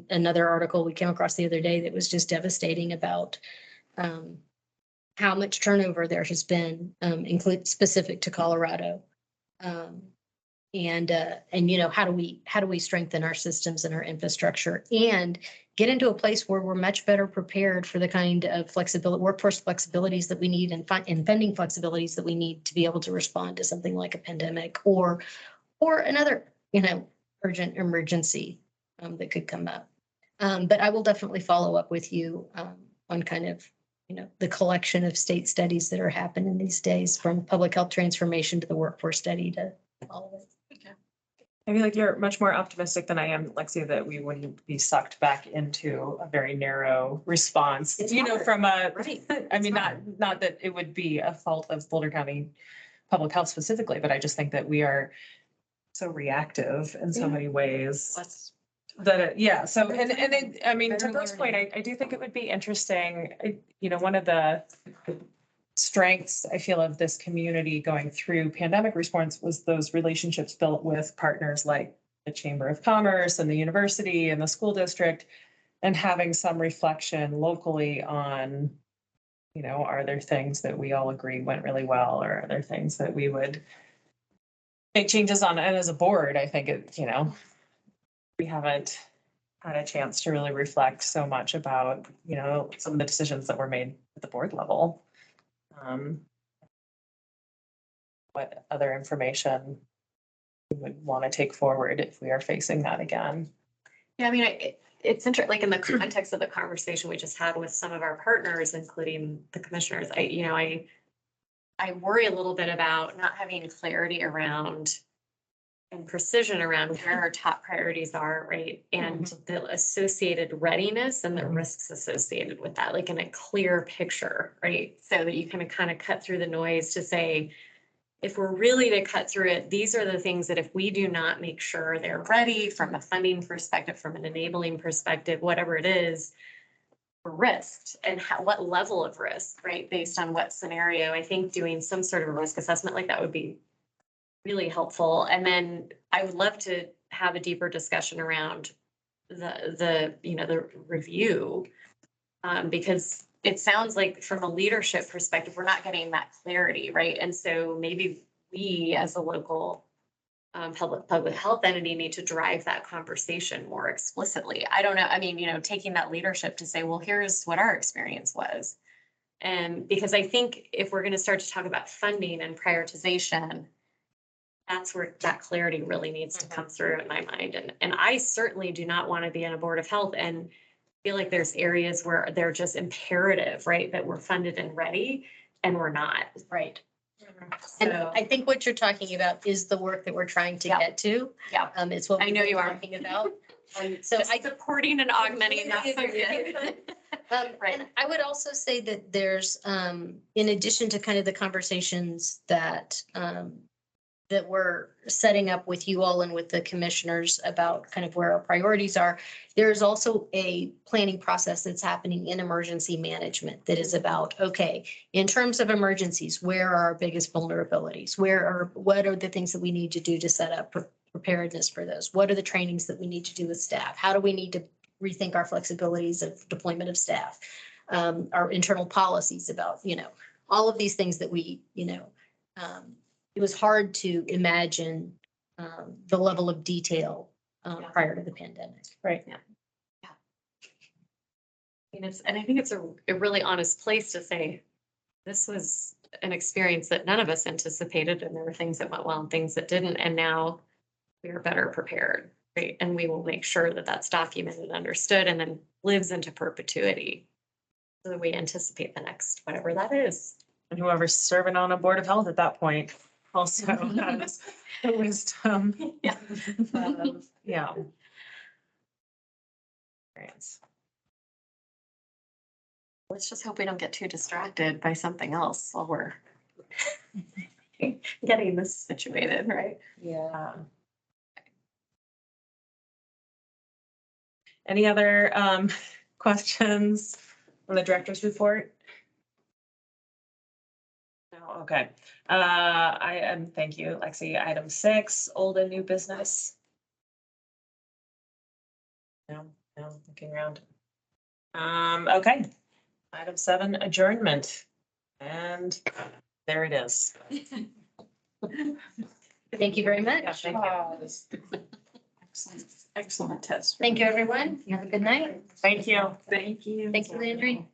another article we came across the other day that was just devastating about how much turnover there has been, include specific to Colorado. And you know, how do we strengthen our systems and our infrastructure and get into a place where we're much better prepared for the kind of flexibility, workforce flexibilities that we need and funding flexibilities that we need to be able to respond to something like a pandemic or another, you know, urgent emergency that could come up. But I will definitely follow up with you on kind of, you know, the collection of state studies that are happening these days, from public health transformation to the workforce study to all of it. I feel like you're much more optimistic than I am, Lexi, that we wouldn't be sucked back into a very narrow response. It's You know, hard. from a, Right. I mean, not that it would be a fault of Boulder County Public Health specifically, but I just think that we are so reactive in so Yeah. many ways. Let's That, yeah, so, I mean, to Better Brooke's point, learning. I do think it would be interesting, you know, one of the strengths, I feel, of this community going through pandemic response was those relationships built with partners like the Chamber of Commerce and the university and the school district, and having some reflection locally on, you know, are there things that we all agree went really well, or are there things that we would make changes on? And as a board, I think it, you know, we haven't had a chance to really reflect so much about, you know, some of the decisions that were made at the board level. What other information we would want to take forward if we are facing that again? Yeah, I mean, it's interesting, like in the context of the conversation we just had with some of our partners, including the commissioners, I worry a little bit about not having clarity around and precision around where our top priorities are, right? And the associated readiness and the risks associated with that, like in a clear picture, right? So that you can kind of cut through the noise to say, if we're really to cut through it, these are the things that if we do not make sure they're ready from a funding perspective, from an enabling perspective, whatever it is, we're risked, and what level of risk, right? Based on what scenario. I think doing some sort of a risk assessment like that would be really helpful. And then I would love to have a deeper discussion around the you know, the review, because it sounds like from a leadership perspective, we're not getting that clarity, right? And so maybe we as a local public health entity need to drive that conversation more explicitly. I don't know. I mean, you know, taking that leadership to say, well, here's what our experience was. And because I think if we're going to start to talk about funding and prioritization, that's where that clarity really needs to come through in my mind. And I certainly do not want to be on a board of health and feel like there's areas where they're just imperative, right? That we're funded and ready, and we're not. Right. And So, I think what you're talking about is the work that we're trying to Yeah. get to. yeah, It's what I know we're you are. talking about. So just I supporting and augmenting that. Right. And I would also say that there's, in addition to kind of the conversations that we're setting up with you all and with the commissioners about kind of where our priorities are, there's also a planning process that's happening in emergency management that is about, okay, in terms of emergencies, where are our biggest vulnerabilities? What are the things that we need to do to set up preparedness for those? What are the trainings that we need to do with staff? How do we need to rethink our flexibilities of deployment of staff, our internal policies about, all of these things that we, it was hard to imagine the level of detail prior to the pandemic. Right. And I think it's a really honest place to say, this was an experience that none of us anticipated, and there were things that went well and things that didn't, and now we are better prepared, right? And we will make sure that that's documented, understood, and then lives into perpetuity. So that we anticipate the next, whatever that is. And whoever's serving on a board of health at that point also has the wisdom. Yeah. Yeah. Experience. Let's just hope we don't get too distracted by something else while we're getting this situated, right? Yeah. Any other questions on the director's report? No, okay. Thank you, Lexi. Item 6, old and new business. No, looking around. Okay. Item 7, adjournment. And there it is. Thank you very much. Thank you. Excellent test. Thank you, everyone. You have a good night. Thank you. Thank you. Thank you, Landry.